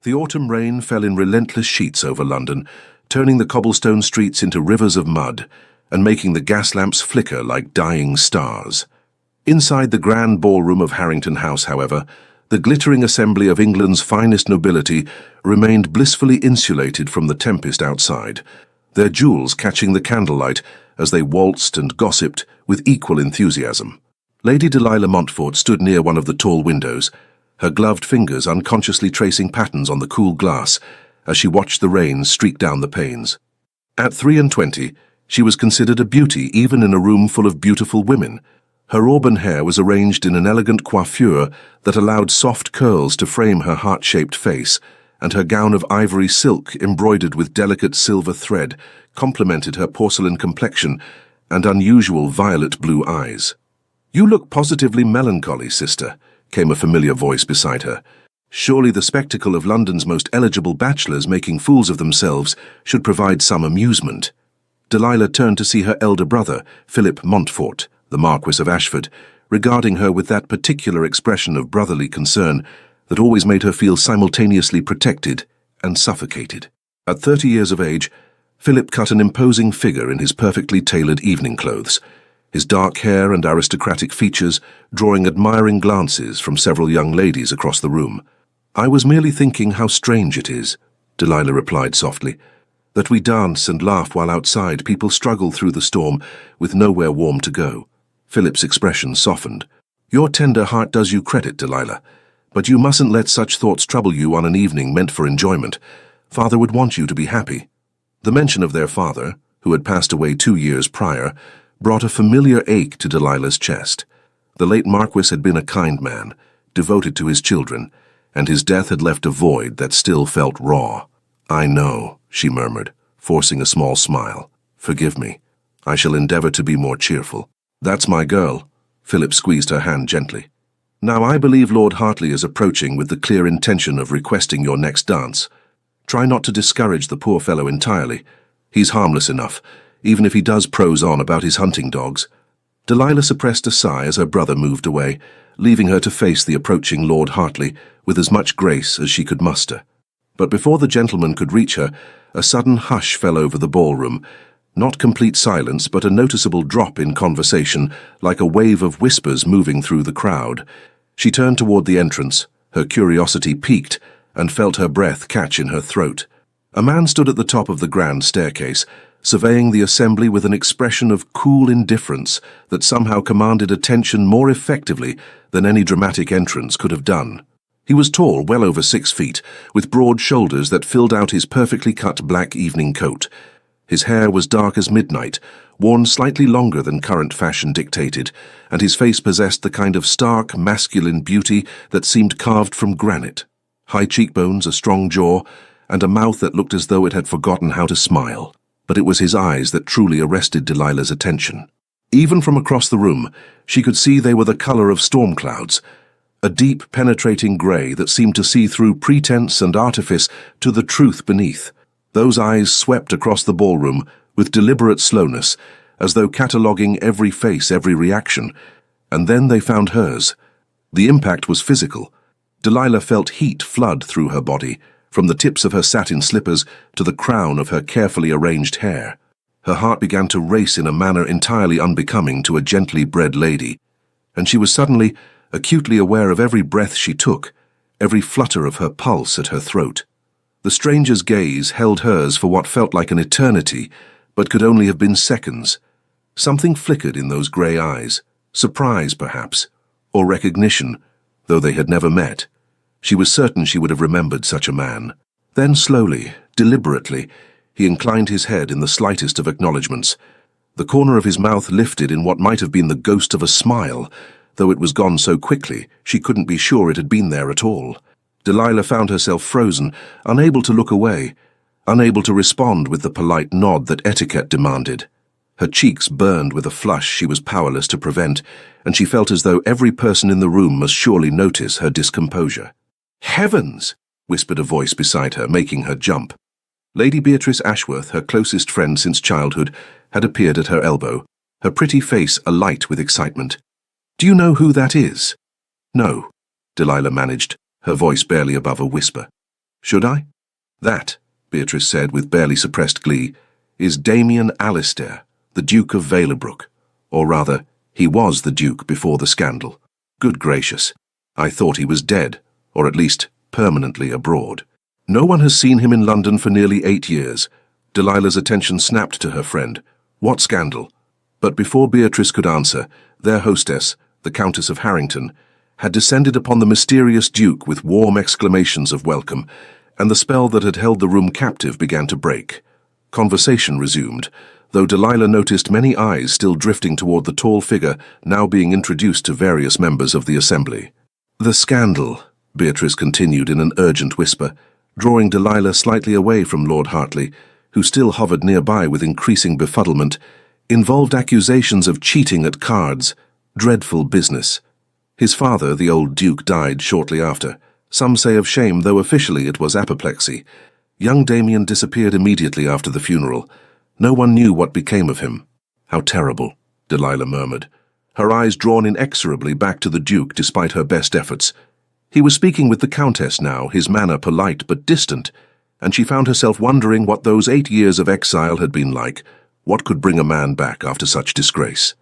The autumn rain fell in relentless sheets over London, turning the cobblestone streets into rivers of mud and making the gas lamps flicker like dying stars. Inside the grand ballroom of Harrington House, however, the glittering assembly of England's finest nobility remained blissfully insulated from the tempest outside, their jewels catching the candlelight as they waltzed and gossiped with equal enthusiasm. Lady Delilah Montfort stood near one of the tall windows, her gloved fingers unconsciously tracing patterns on the cool glass as she watched the rain streak down the panes. At 23, she was considered a beauty even in a room full of beautiful women. Her auburn hair was arranged in an elegant coiffure that allowed soft curls to frame her heart-shaped face, and her gown of ivory silk embroidered with delicate silver thread complemented her porcelain complexion and unusual violet-blue eyes. "You look positively melancholy, sister," came a familiar voice beside her. "Surely the spectacle of London's most eligible bachelors making fools of themselves should provide some amusement." Delilah turned to see her elder brother, Philip Montfort, the Marquis of Ashford, regarding her with that particular expression of brotherly concern that always made her feel simultaneously protected and suffocated. At 30 years of age, Philip cut an imposing figure in his perfectly tailored evening clothes, his dark hair and aristocratic features drawing admiring glances from several young ladies across the room. "I was merely thinking how strange it is," Delilah replied softly, "that we dance and laugh while outside people struggle through the storm with nowhere warm to go." Philip's expression softened. "Your tender heart does you credit, Delilah, but you mustn't let such thoughts trouble you on an evening meant for enjoyment. Father would want you to be happy." The mention of their father, who had passed away 2 years prior, brought a familiar ache to Delilah's chest. The late Marquis had been a kind man, devoted to his children, and his death had left a void that still felt raw. "I know," she murmured, forcing a small smile. "Forgive me. I shall endeavor to be more cheerful." "That's my girl." Philip squeezed her hand gently. "Now I believe Lord Hartley is approaching with the clear intention of requesting your next dance. Try not to discourage the poor fellow entirely. He's harmless enough, even if he does prose on about his hunting dogs." Delilah suppressed a sigh as her brother moved away, leaving her to face the approaching Lord Hartley with as much grace as she could muster. But before the gentleman could reach her, a sudden hush fell over the ballroom. Not complete silence, but a noticeable drop in conversation, like a wave of whispers moving through the crowd. She turned toward the entrance, her curiosity piqued, and felt her breath catch in her throat. A man stood at the top of the grand staircase, surveying the assembly with an expression of cool indifference that somehow commanded attention more effectively than any dramatic entrance could have done. He was tall, well over 6 feet, with broad shoulders that filled out his perfectly cut black evening coat. His hair was dark as midnight, worn slightly longer than current fashion dictated, and his face possessed the kind of stark, masculine beauty that seemed carved from granite. High cheekbones, a strong jaw, and a mouth that looked as though it had forgotten how to smile. But it was his eyes that truly arrested Delilah's attention. Even from across the room, she could see they were the color of storm clouds, a deep, penetrating grey that seemed to see through pretense and artifice to the truth beneath. Those eyes swept across the ballroom with deliberate slowness, as though cataloguing every face, every reaction, and then they found hers. The impact was physical. Delilah felt heat flood through her body, from the tips of her satin slippers to the crown of her carefully arranged hair. Her heart began to race in a manner entirely unbecoming to a gently bred lady, and she was suddenly acutely aware of every breath she took, every flutter of her pulse at her throat. The stranger's gaze held hers for what felt like an eternity, but could only have been seconds. Something flickered in those grey eyes, surprise perhaps, or recognition, though they had never met. She was certain she would have remembered such a man. Then slowly, deliberately, he inclined his head in the slightest of acknowledgments. The corner of his mouth lifted in what might have been the ghost of a smile, though it was gone so quickly she couldn't be sure it had been there at all. Delilah found herself frozen, unable to look away, unable to respond with the polite nod that etiquette demanded. Her cheeks burned with a flush she was powerless to prevent, and she felt as though every person in the room must surely notice her discomposure. "Heavens!" whispered a voice beside her, making her jump. Lady Beatrice Ashworth, her closest friend since childhood, had appeared at her elbow, her pretty face alight with excitement. "Do you know who that is?" "No," Delilah managed, her voice barely above a whisper. Should I? That, Beatrice said with barely suppressed glee, is Damien Alistair, the Duke of Valebrook. Or rather, he was the Duke before the scandal. Good gracious, I thought he was dead, or at least permanently abroad. No one has seen him in London for nearly 8 years. Delilah's attention snapped to her friend. What scandal? But before Beatrice could answer, their hostess, the Countess of Harrington, had descended upon the mysterious Duke with warm exclamations of welcome, and the spell that had held the room captive began to break. Conversation resumed, though Delilah noticed many eyes still drifting toward the tall figure now being introduced to various members of the assembly. The scandal, Beatrice continued in an urgent whisper, drawing Delilah slightly away from Lord Hartley, who still hovered nearby with increasing befuddlement, involved accusations of cheating at cards. Dreadful business. His father, the old Duke, died shortly after. Some say of shame, though officially it was apoplexy. Young Damien disappeared immediately after the funeral. No one knew what became of him. How terrible, Delilah murmured, her eyes drawn inexorably back to the Duke despite her best efforts. He was speaking with the Countess now, his manner polite but distant, and she found herself wondering what those 8 years of exile had been like. What could bring a man back after such disgrace?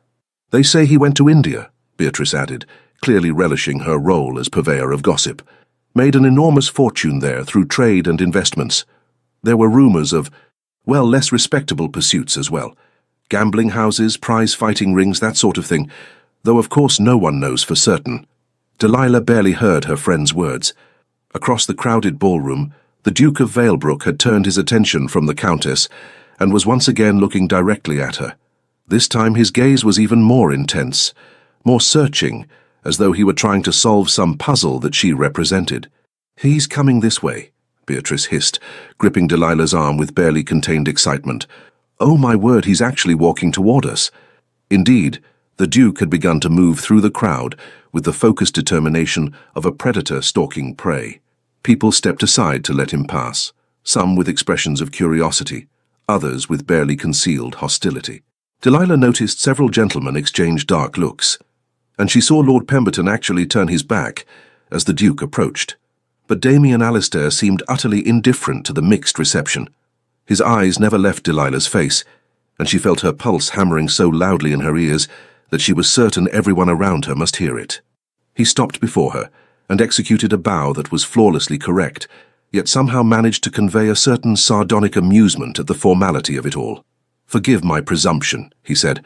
They say he went to India, Beatrice added, clearly relishing her role as purveyor of gossip. Made an enormous fortune there through trade and investments. There were rumors of, well, less respectable pursuits as well. Gambling houses, prize-fighting rings, that sort of thing, though of course no one knows for certain. Delilah barely heard her friend's words. Across the crowded ballroom, the Duke of Valebrook had turned his attention from the Countess and was once again looking directly at her. This time his gaze was even more intense, more searching, as though he were trying to solve some puzzle that she represented. "He's coming this way," Beatrice hissed, gripping Delilah's arm with barely contained excitement. "Oh my word, he's actually walking toward us." Indeed, the Duke had begun to move through the crowd with the focused determination of a predator stalking prey. People stepped aside to let him pass, some with expressions of curiosity, others with barely concealed hostility. Delilah noticed several gentlemen exchange dark looks, and she saw Lord Pemberton actually turn his back as the Duke approached. But Damien Alistair seemed utterly indifferent to the mixed reception. His eyes never left Delilah's face, and she felt her pulse hammering so loudly in her ears that she was certain everyone around her must hear it. He stopped before her and executed a bow that was flawlessly correct, yet somehow managed to convey a certain sardonic amusement at the formality of it all. "Forgive my presumption," he said,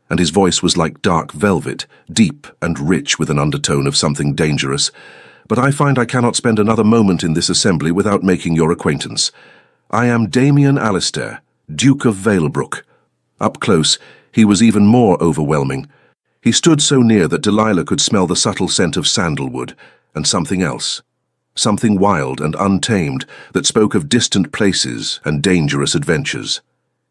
and his voice was like dark velvet, deep and rich with an undertone of something dangerous. "But I find I cannot spend another moment in this assembly without making your acquaintance. I am Damien Alistair, Duke of Valebrook." Up close, he was even more overwhelming. He stood so near that Delilah could smell the subtle scent of sandalwood, and something else. Something wild and untamed that spoke of distant places and dangerous adventures.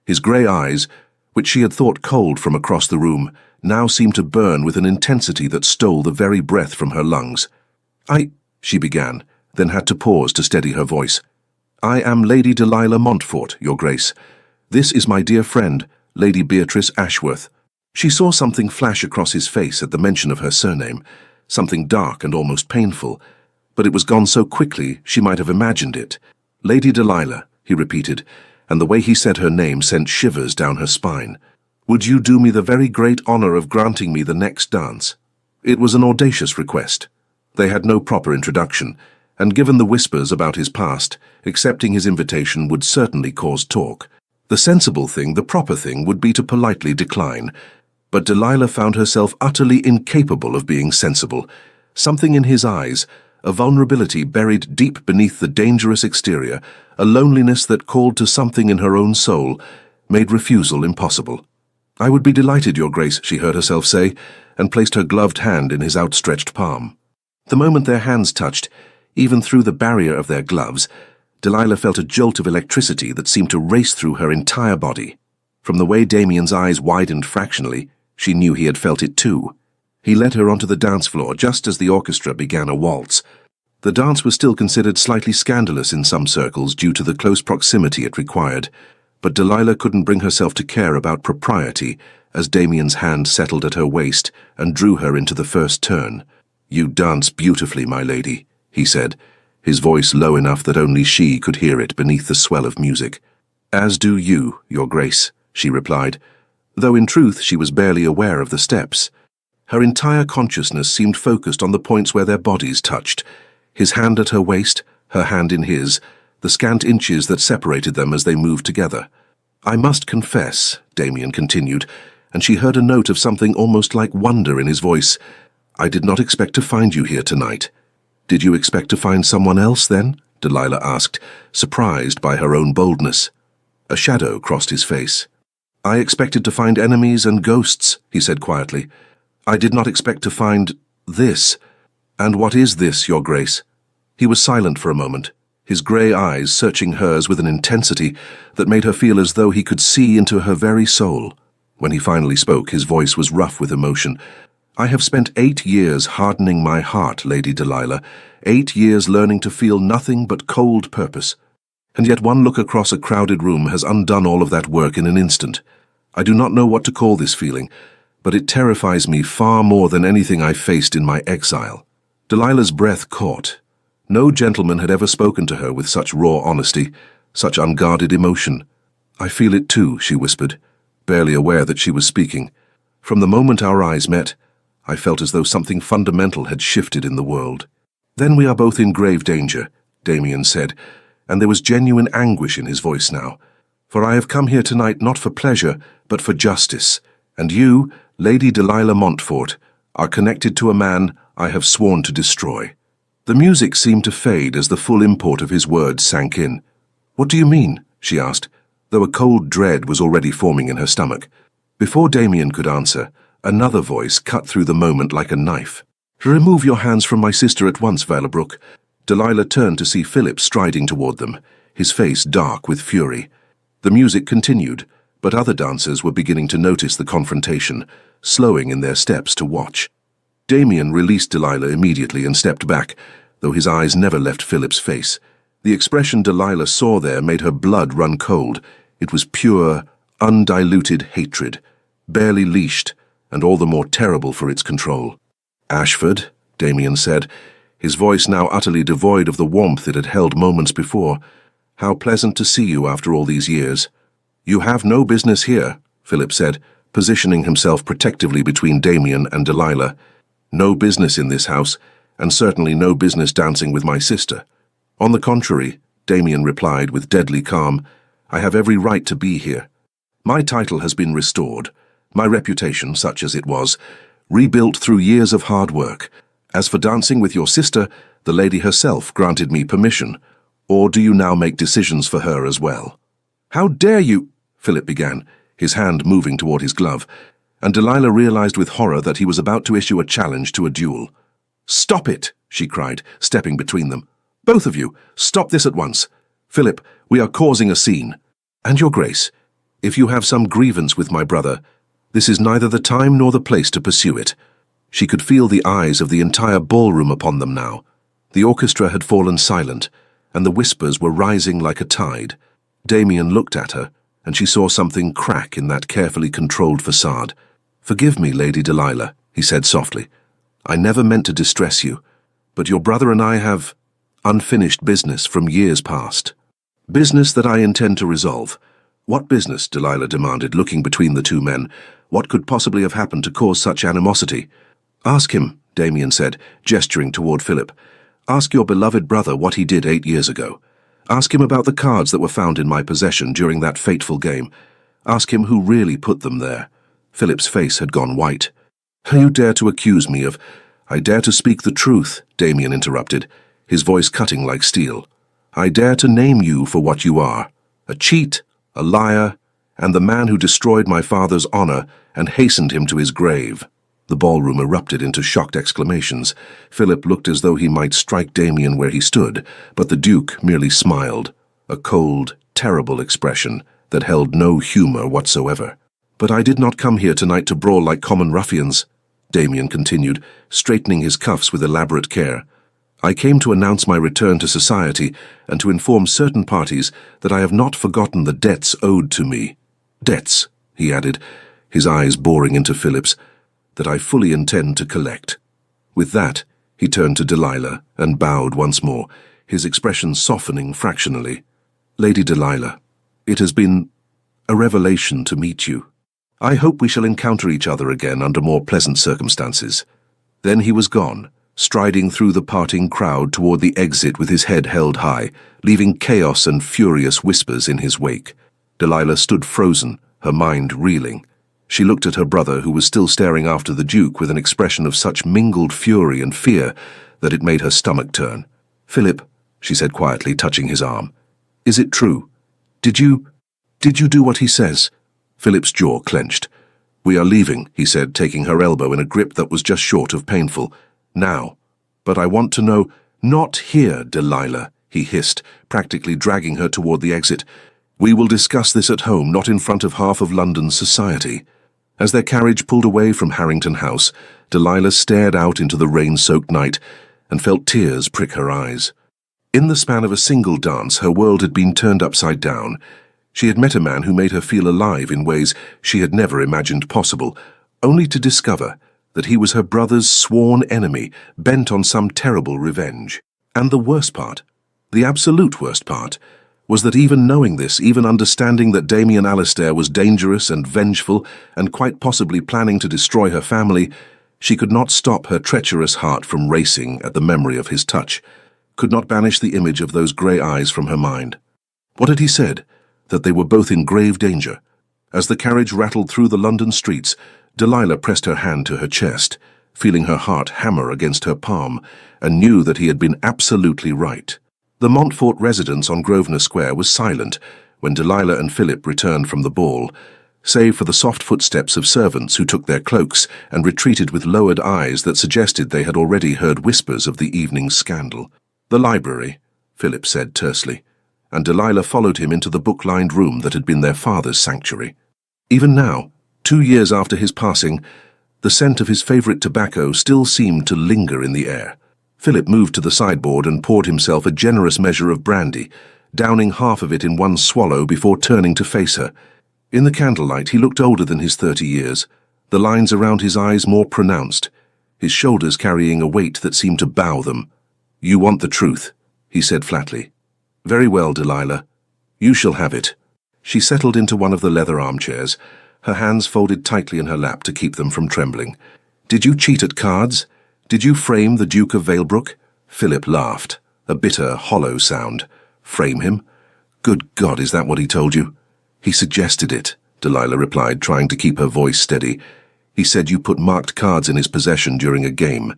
His grey eyes, which she had thought cold from across the room, now seemed to burn with an intensity that stole the very breath from her lungs. She began, then had to pause to steady her voice. "I am Lady Delilah Montfort, Your Grace. This is my dear friend, Lady Beatrice Ashworth." She saw something flash across his face at the mention of her surname, something dark and almost painful, but it was gone so quickly she might have imagined it. "Lady Delilah," he repeated, and the way he said her name sent shivers down her spine. "Would you do me the very great honor of granting me the next dance?" It was an audacious request. They had no proper introduction, and given the whispers about his past, accepting his invitation would certainly cause talk. The sensible thing, the proper thing, would be to politely decline. But Delilah found herself utterly incapable of being sensible. Something in his eyes, a vulnerability buried deep beneath the dangerous exterior, a loneliness that called to something in her own soul, made refusal impossible. "I would be delighted, Your Grace," she heard herself say, and placed her gloved hand in his outstretched palm. The moment their hands touched, even through the barrier of their gloves, Delilah felt a jolt of electricity that seemed to race through her entire body. From the way Damien's eyes widened fractionally, she knew he had felt it too. He led her onto the dance floor just as the orchestra began a waltz. The dance was still considered slightly scandalous in some circles due to the close proximity it required, but Delilah couldn't bring herself to care about propriety as Damien's hand settled at her waist and drew her into the first turn. "You dance beautifully, my lady," he said, his voice low enough that only she could hear it beneath the swell of music. "As do you, Your Grace," she replied, though in truth she was barely aware of the steps. Her entire consciousness seemed focused on the points where their bodies touched, his hand at her waist, her hand in his, the scant inches that separated them as they moved together. "I must confess," Damien continued, and she heard a note of something almost like wonder in his voice, "I did not expect to find you here tonight." "Did you expect to find someone else, then?" Delilah asked, surprised by her own boldness. A shadow crossed his face. "I expected to find enemies and ghosts," he said quietly. "I did not expect to find this." "And what is this, Your Grace?" He was silent for a moment, his grey eyes searching hers with an intensity that made her feel as though he could see into her very soul. When he finally spoke, his voice was rough with emotion. "I have spent 8 years hardening my heart, Lady Delilah, 8 years learning to feel nothing but cold purpose. And yet one look across a crowded room has undone all of that work in an instant. I do not know what to call this feeling, but it terrifies me far more than anything I faced in my exile." Delilah's breath caught. No gentleman had ever spoken to her with such raw honesty, such unguarded emotion. "I feel it too," she whispered, barely aware that she was speaking. "From the moment our eyes met, I felt as though something fundamental had shifted in the world." "Then we are both in grave danger," Damien said, and there was genuine anguish in his voice now. "For I have come here tonight not for pleasure, but for justice, and you, Lady Delilah Montfort, are connected to a man I have sworn to destroy." The music seemed to fade as the full import of his words sank in. "What do you mean?" she asked, though a cold dread was already forming in her stomach. Before Damien could answer, another voice cut through the moment like a knife. "Remove your hands from my sister at once, Valebrook." Delilah turned to see Philip striding toward them, his face dark with fury. The music continued, but other dancers were beginning to notice the confrontation, slowing in their steps to watch. Damien released Delilah immediately and stepped back, though his eyes never left Philip's face. The expression Delilah saw there made her blood run cold. It was pure, undiluted hatred, barely leashed, and all the more terrible for its control. "Ashford," Damien said, his voice now utterly devoid of the warmth it had held moments before. "How pleasant to see you after all these years." "You have no business here," Philip said, positioning himself protectively between Damien and Delilah. "No business in this house, and certainly no business dancing with my sister." "On the contrary," Damien replied with deadly calm, "I have every right to be here. My title has been restored, my reputation, such as it was, rebuilt through years of hard work. As for dancing with your sister, the lady herself granted me permission. Or do you now make decisions for her as well?" "How dare you?" Philip began, his hand moving toward his glove, and Delilah realized with horror that he was about to issue a challenge to a duel. "Stop it!" she cried, stepping between them. "Both of you, stop this at once. Philip, we are causing a scene. And Your Grace, if you have some grievance with my brother, this is neither the time nor the place to pursue it." She could feel the eyes of the entire ballroom upon them now. The orchestra had fallen silent, and the whispers were rising like a tide. Damien looked at her, and she saw something crack in that carefully controlled facade. "Forgive me, Lady Delilah," he said softly. "I never meant to distress you, but your brother and I have unfinished business from years past. Business that I intend to resolve." "What business?" Delilah demanded, looking between the two men. "What could possibly have happened to cause such animosity?" "Ask him," Damien said, gesturing toward Philip. "Ask your beloved brother what he did 8 years ago. Ask him about the cards that were found in my possession during that fateful game. Ask him who really put them there." Philip's face had gone white. "You dare to accuse me of—" "I dare to speak the truth," Damien interrupted, his voice cutting like steel. "I dare to name you for what you are, a cheat, a liar, and the man who destroyed my father's honor and hastened him to his grave." The ballroom erupted into shocked exclamations. Philip looked as though he might strike Damien where he stood, but the Duke merely smiled, a cold, terrible expression that held no humor whatsoever. "But I did not come here tonight to brawl like common ruffians," Damien continued, straightening his cuffs with elaborate care. "I came to announce my return to society and to inform certain parties that I have not forgotten the debts owed to me. Debts," he added, his eyes boring into Philip's, "that I fully intend to collect." With that, he turned to Delilah and bowed once more, his expression softening fractionally. "Lady Delilah, it has been a revelation to meet you. I hope we shall encounter each other again under more pleasant circumstances." Then he was gone, striding through the parting crowd toward the exit with his head held high, leaving chaos and furious whispers in his wake. Delilah stood frozen, her mind reeling. She looked at her brother, who was still staring after the Duke with an expression of such mingled fury and fear that it made her stomach turn. "Philip," she said quietly, touching his arm, "is it true? Did you do what he says?" Philip's jaw clenched. "We are leaving," he said, taking her elbow in a grip that was just short of painful. "Now. But I want to know—" "Not here, Delilah," he hissed, practically dragging her toward the exit. "We will discuss this at home, not in front of half of London's society." As their carriage pulled away from Harrington House, Delilah stared out into the rain-soaked night and felt tears prick her eyes. In the span of a single dance, her world had been turned upside down. She had met a man who made her feel alive in ways she had never imagined possible, only to discover that he was her brother's sworn enemy, bent on some terrible revenge. And the worst part, the absolute worst part, was that even knowing this, even understanding that Damien Alistair was dangerous and vengeful and quite possibly planning to destroy her family, she could not stop her treacherous heart from racing at the memory of his touch, could not banish the image of those grey eyes from her mind. What had he said? That they were both in grave danger. As the carriage rattled through the London streets, Delilah pressed her hand to her chest, feeling her heart hammer against her palm, and knew that he had been absolutely right. The Montfort residence on Grosvenor Square was silent when Delilah and Philip returned from the ball, save for the soft footsteps of servants who took their cloaks and retreated with lowered eyes that suggested they had already heard whispers of the evening's scandal. "The library," Philip said tersely, and Delilah followed him into the book-lined room that had been their father's sanctuary. Even now, 2 years after his passing, the scent of his favourite tobacco still seemed to linger in the air. Philip moved to the sideboard and poured himself a generous measure of brandy, downing half of it in one swallow before turning to face her. In the candlelight, he looked older than his 30 years, the lines around his eyes more pronounced, his shoulders carrying a weight that seemed to bow them. "You want the truth," he said flatly. "Very well, Delilah. You shall have it." She settled into one of the leather armchairs, her hands folded tightly in her lap to keep them from trembling. "Did you cheat at cards? Did you frame the Duke of Valebrook?" Philip laughed, a bitter, hollow sound. "Frame him? Good God, is that what he told you?" "He suggested it," Delilah replied, trying to keep her voice steady. "He said you put marked cards in his possession during a game.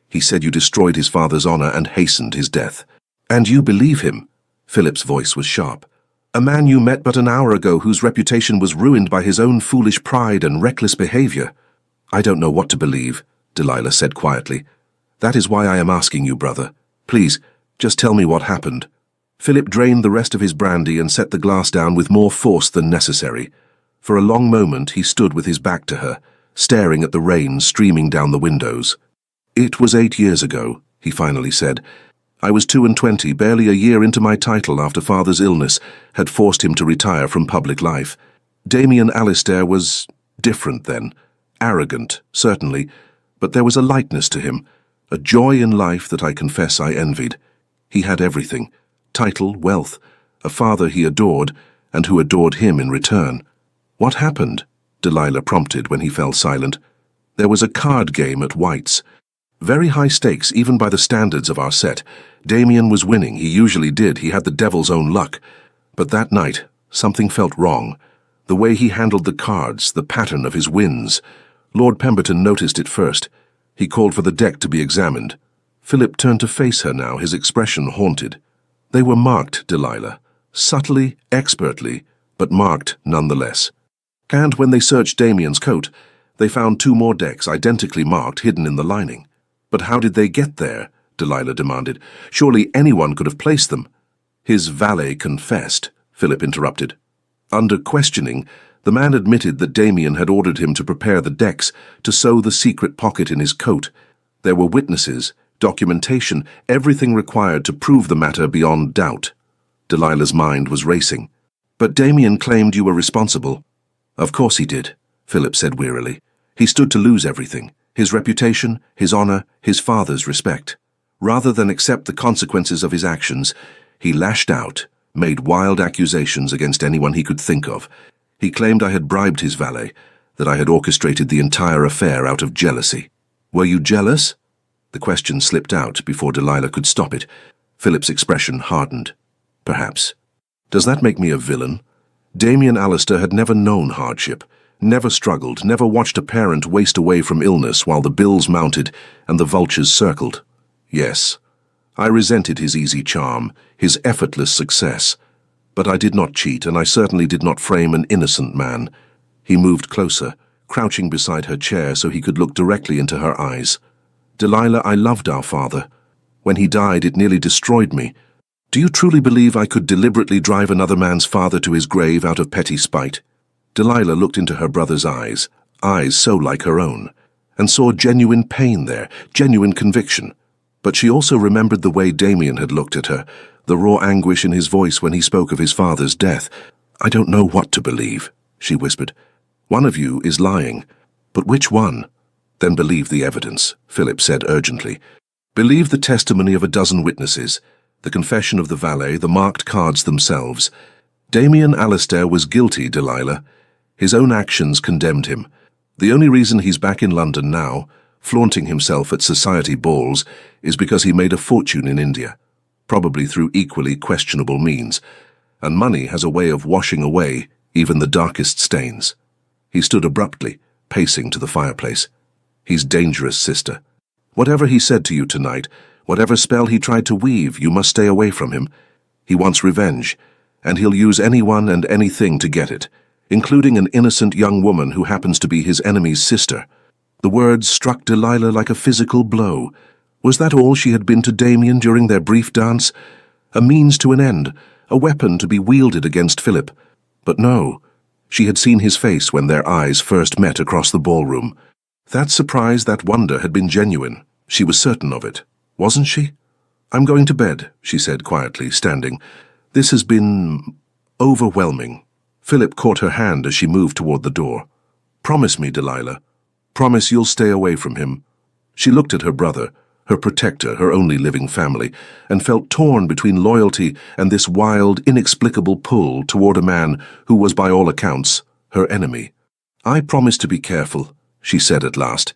He said you destroyed his father's honor and hastened his death." "And you believe him?" Philip's voice was sharp. "A man you met but an hour ago whose reputation was ruined by his own foolish pride and reckless behavior." "I don't know what to believe," Delilah said quietly. "That is why I am asking you, brother. Please, just tell me what happened." Philip drained the rest of his brandy and set the glass down with more force than necessary. For a long moment he stood with his back to her, staring at the rain streaming down the windows. "It was 8 years ago," he finally said. "I was 22, barely a year into my title after father's illness had forced him to retire from public life. Damien Alistair was different then. Arrogant, certainly, but there was a lightness to him, a joy in life that I confess I envied. He had everything: title, wealth, a father he adored, and who adored him in return." "What happened?" Delilah prompted when he fell silent. "There was a card game at White's. Very high stakes, even by the standards of our set. Damien was winning, he usually did, he had the devil's own luck. But that night, something felt wrong. The way he handled the cards, the pattern of his wins. Lord Pemberton noticed it first. He called for the deck to be examined." Philip turned to face her now, his expression haunted. "They were marked, Delilah. Subtly, expertly, but marked nonetheless. And when they searched Damien's coat, they found 2 more decks, identically marked, hidden in the lining." "But how did they get there?" Delilah demanded. "Surely anyone could have placed them." "His valet confessed," Philip interrupted. Under questioning, the man admitted that Damien had ordered him to prepare the decks, to sew the secret pocket in his coat. There were witnesses, documentation, everything required to prove the matter beyond doubt. Delilah's mind was racing. "But Damien claimed you were responsible." "Of course he did," Philip said wearily. "He stood to lose everything. His reputation, his honor, his father's respect. Rather than accept the consequences of his actions, he lashed out, made wild accusations against anyone he could think of. He claimed I had bribed his valet, that I had orchestrated the entire affair out of jealousy. Were you jealous? The question slipped out before Delilah could stop it. Philip's expression hardened. Perhaps. Does that make me a villain? Damien Alistair had never known hardship, never struggled, never watched a parent waste away from illness while the bills mounted and the vultures circled. Yes, I resented his easy charm, his effortless success. But I did not cheat, and I certainly did not frame an innocent man. He moved closer, crouching beside her chair so he could look directly into her eyes. Delilah, I loved our father. When he died, it nearly destroyed me. Do you truly believe I could deliberately drive another man's father to his grave out of petty spite? Delilah looked into her brother's eyes so like her own, and saw genuine pain there, genuine conviction. But she also remembered the way Damien had looked at her, the raw anguish in his voice when he spoke of his father's death. I don't know what to believe, she whispered. One of you is lying. But which one? Then believe the evidence, Philip said urgently. Believe the testimony of a dozen witnesses, the confession of the valet, the marked cards themselves. Damien Alistair was guilty, Delilah. His own actions condemned him. The only reason he's back in London now, flaunting himself at society balls, is because he made a fortune in India, probably through equally questionable means, and money has a way of washing away even the darkest stains. He stood abruptly, pacing to the fireplace. He's dangerous, sister. Whatever he said to you tonight, whatever spell he tried to weave, you must stay away from him. He wants revenge, and he'll use anyone and anything to get it, including an innocent young woman who happens to be his enemy's sister. The words struck Delilah like a physical blow. Was that all she had been to Damien during their brief dance? A means to an end, a weapon to be wielded against Philip. But no, she had seen his face when their eyes first met across the ballroom. That surprise, that wonder had been genuine. She was certain of it, wasn't she? I'm going to bed, she said quietly, standing. This has been overwhelming. Philip caught her hand as she moved toward the door. Promise me, Delilah. Promise you'll stay away from him. She looked at her brother, her protector, her only living family, and felt torn between loyalty and this wild, inexplicable pull toward a man who was, by all accounts, her enemy. I promise to be careful, she said at last,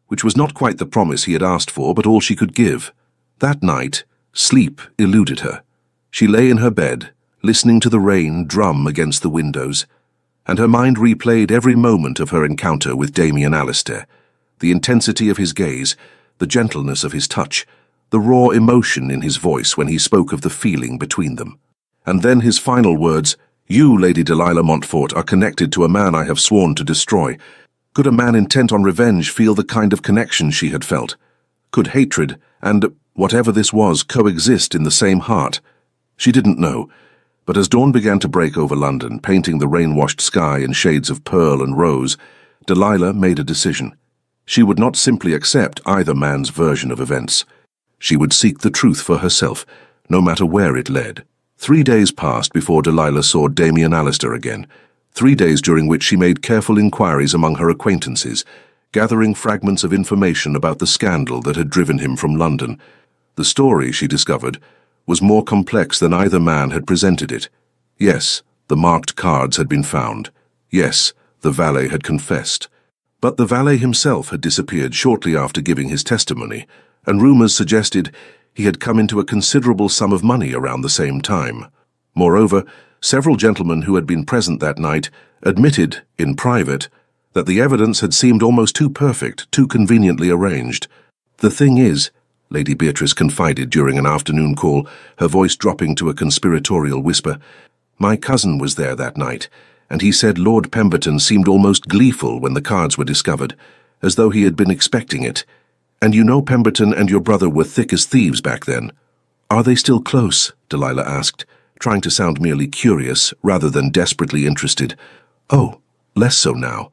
which was not quite the promise he had asked for, but all she could give. That night, sleep eluded her. She lay in her bed, listening to the rain drum against the windows, and her mind replayed every moment of her encounter with Damien Alistair, the intensity of his gaze, the gentleness of his touch, the raw emotion in his voice when he spoke of the feeling between them. And then his final words, "You, Lady Delilah Montfort, are connected to a man I have sworn to destroy." Could a man intent on revenge feel the kind of connection she had felt? Could hatred and whatever this was coexist in the same heart? She didn't know, but as dawn began to break over London, painting the rain-washed sky in shades of pearl and rose, Delilah made a decision. She would not simply accept either man's version of events. She would seek the truth for herself, no matter where it led. 3 days passed before Delilah saw Damien Alistair again, 3 days during which she made careful inquiries among her acquaintances, gathering fragments of information about the scandal that had driven him from London. The story, she discovered, was more complex than either man had presented it. Yes, the marked cards had been found. Yes, the valet had confessed. But the valet himself had disappeared shortly after giving his testimony, and rumors suggested he had come into a considerable sum of money around the same time. Moreover, several gentlemen who had been present that night admitted, in private, that the evidence had seemed almost too perfect, too conveniently arranged. The thing is, Lady Beatrice confided during an afternoon call, her voice dropping to a conspiratorial whisper, my cousin was there that night, and he said Lord Pemberton seemed almost gleeful when the cards were discovered, as though he had been expecting it. And you know Pemberton and your brother were thick as thieves back then. Are they still close? Delilah asked, trying to sound merely curious rather than desperately interested. Oh, less so now.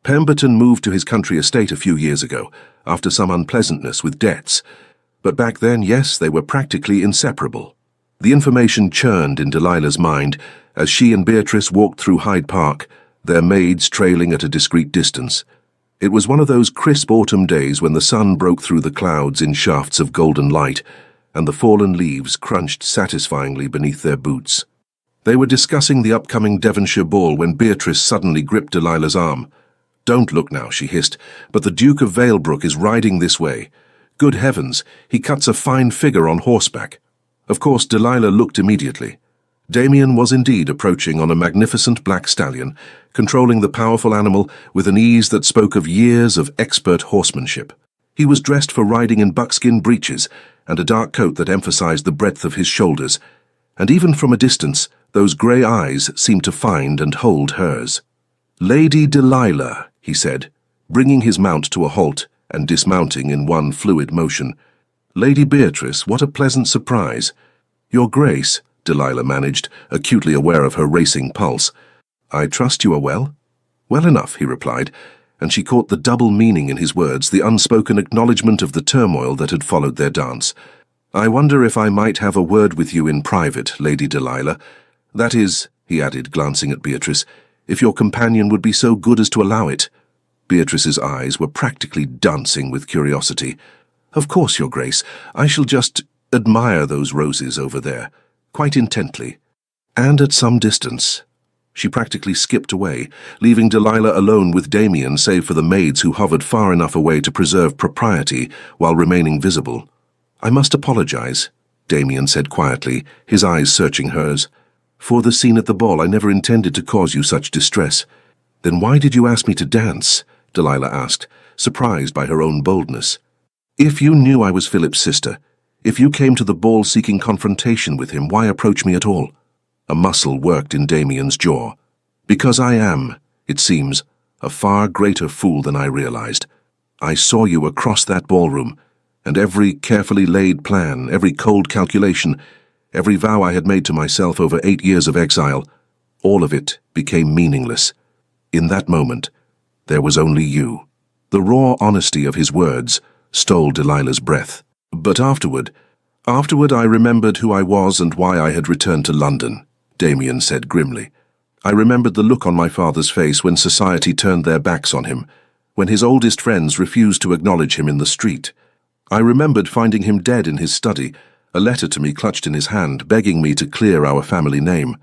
Pemberton moved to his country estate a few years ago, after some unpleasantness with debts. But back then, yes, they were practically inseparable. The information churned in Delilah's mind as she and Beatrice walked through Hyde Park, their maids trailing at a discreet distance. It was one of those crisp autumn days when the sun broke through the clouds in shafts of golden light, and the fallen leaves crunched satisfyingly beneath their boots. They were discussing the upcoming Devonshire ball when Beatrice suddenly gripped Delilah's arm. "Don't look now," she hissed, "but the Duke of Valebrook is riding this way. Good heavens, he cuts a fine figure on horseback." Of course, Delilah looked immediately. Damien was indeed approaching on a magnificent black stallion, controlling the powerful animal with an ease that spoke of years of expert horsemanship. He was dressed for riding in buckskin breeches and a dark coat that emphasized the breadth of his shoulders, and even from a distance, those grey eyes seemed to find and hold hers. "Lady Delilah," he said, bringing his mount to a halt and dismounting in one fluid motion. "Lady Beatrice, what a pleasant surprise." "Your Grace," Delilah managed, acutely aware of her racing pulse. "I trust you are well?" "Well enough," he replied, and she caught the double meaning in his words, the unspoken acknowledgement of the turmoil that had followed their dance. "I wonder if I might have a word with you in private, Lady Delilah. That is," he added, glancing at Beatrice, "if your companion would be so good as to allow it." Beatrice's eyes were practically dancing with curiosity. "Of course, Your Grace. I shall just admire those roses over there, quite intently, and at some distance." She practically skipped away, leaving Delilah alone with Damien save for the maids who hovered far enough away to preserve propriety while remaining visible. "I must apologize," Damien said quietly, his eyes searching hers. "For the scene at the ball, I never intended to cause you such distress." "Then why did you ask me to dance?" Delilah asked, surprised by her own boldness. "If you knew I was Philip's sister, if you came to the ball seeking confrontation with him, why approach me at all?" A muscle worked in Damien's jaw. "Because I am, it seems, a far greater fool than I realized. I saw you across that ballroom, and every carefully laid plan, every cold calculation, every vow I had made to myself over 8 years of exile, all of it became meaningless. In that moment, there was only you." The raw honesty of his words stole Delilah's breath. "But afterward I remembered who I was and why I had returned to London," Damien said grimly. "I remembered the look on my father's face when society turned their backs on him, when his oldest friends refused to acknowledge him in the street. I remembered finding him dead in his study, a letter to me clutched in his hand, begging me to clear our family name."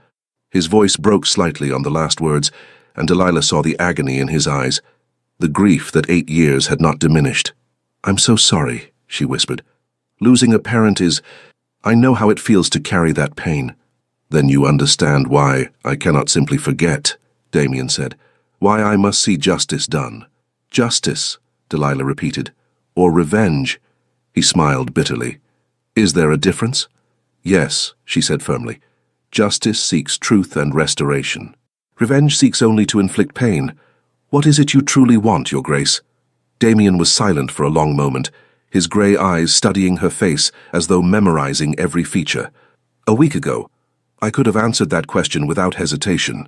His voice broke slightly on the last words, and Delilah saw the agony in his eyes, the grief that 8 years had not diminished. "I'm so sorry," she whispered. "Losing a parent is... I know how it feels to carry that pain." "Then you understand why I cannot simply forget," Damien said. "Why I must see justice done." "Justice," Delilah repeated. "Or revenge?" He smiled bitterly. "Is there a difference?" "Yes," she said firmly. "Justice seeks truth and restoration. Revenge seeks only to inflict pain. What is it you truly want, Your Grace?" Damien was silent for a long moment, his grey eyes studying her face as though memorizing every feature. "A week ago, I could have answered that question without hesitation.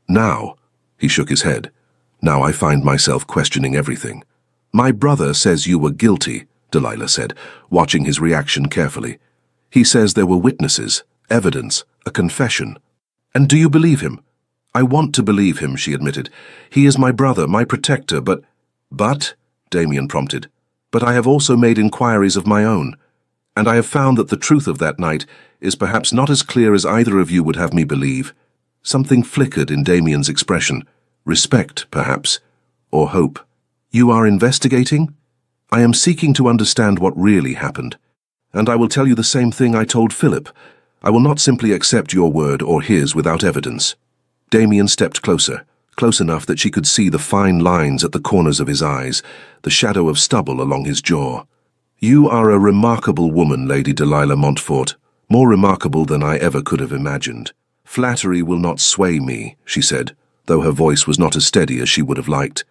Now," he shook his head, "now I find myself questioning everything." "My brother says you were guilty," Delilah said, watching his reaction carefully. "He says there were witnesses, evidence, a confession." "And do you believe him?" "I want to believe him," she admitted. "He is my brother, my protector, but—" "But?" Damien prompted. "But I have also made inquiries of my own, and I have found that the truth of that night is perhaps not as clear as either of you would have me believe." Something flickered in Damien's expression. Respect, perhaps, or hope. "You are investigating?" "I am seeking to understand what really happened. And I will tell you the same thing I told Philip. I will not simply accept your word or his without evidence." Damien stepped closer, close enough that she could see the fine lines at the corners of his eyes, the shadow of stubble along his jaw. "You are a remarkable woman, Lady Delilah Montfort, more remarkable than I ever could have imagined. Flattery will not sway me," she said, though her voice was not as steady as she would have liked.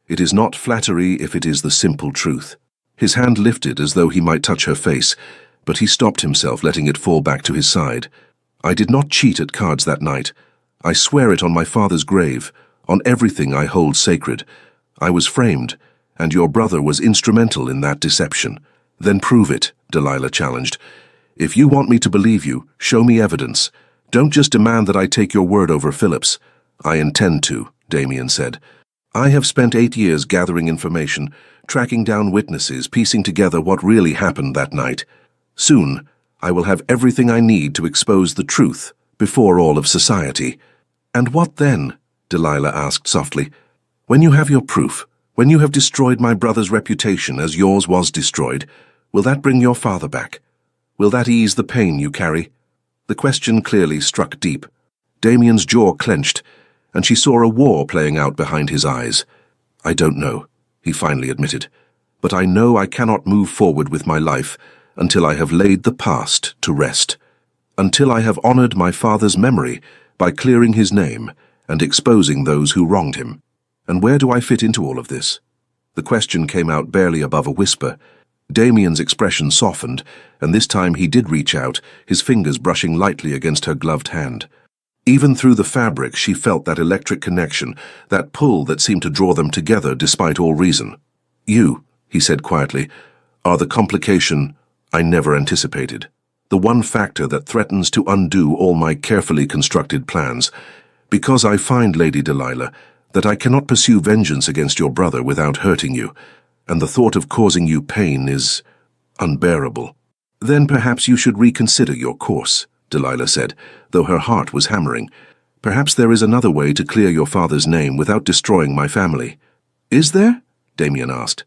"It is not flattery if it is the simple truth." His hand lifted as though he might touch her face, but he stopped himself, letting it fall back to his side. "I did not cheat at cards that night. I swear it on my father's grave, on everything I hold sacred. I was framed, and your brother was instrumental in that deception." "Then prove it," Delilah challenged. "If you want me to believe you, show me evidence. Don't just demand that I take your word over Philip's." "I intend to," Damien said. I have spent 8 years gathering information, tracking down witnesses, piecing together what really happened that night. Soon, I will have everything I need to expose the truth before all of society. And what then? Delilah asked softly. When you have your proof, when you have destroyed my brother's reputation as yours was destroyed, will that bring your father back? Will that ease the pain you carry? The question clearly struck deep. Damien's jaw clenched, and she saw a war playing out behind his eyes. I don't know, he finally admitted, but I know I cannot move forward with my life until I have laid the past to rest, until I have honored my father's memory by clearing his name and exposing those who wronged him. And where do I fit into all of this? The question came out barely above a whisper. Damien's expression softened, and this time he did reach out, his fingers brushing lightly against her gloved hand. Even through the fabric, she felt that electric connection, that pull that seemed to draw them together despite all reason. You, he said quietly, are the complication I never anticipated. The one factor that threatens to undo all my carefully constructed plans. Because I find, Lady Delilah, that I cannot pursue vengeance against your brother without hurting you, and the thought of causing you pain is unbearable. Then perhaps you should reconsider your course, Delilah said, though her heart was hammering. Perhaps there is another way to clear your father's name without destroying my family. Is there? Damien asked.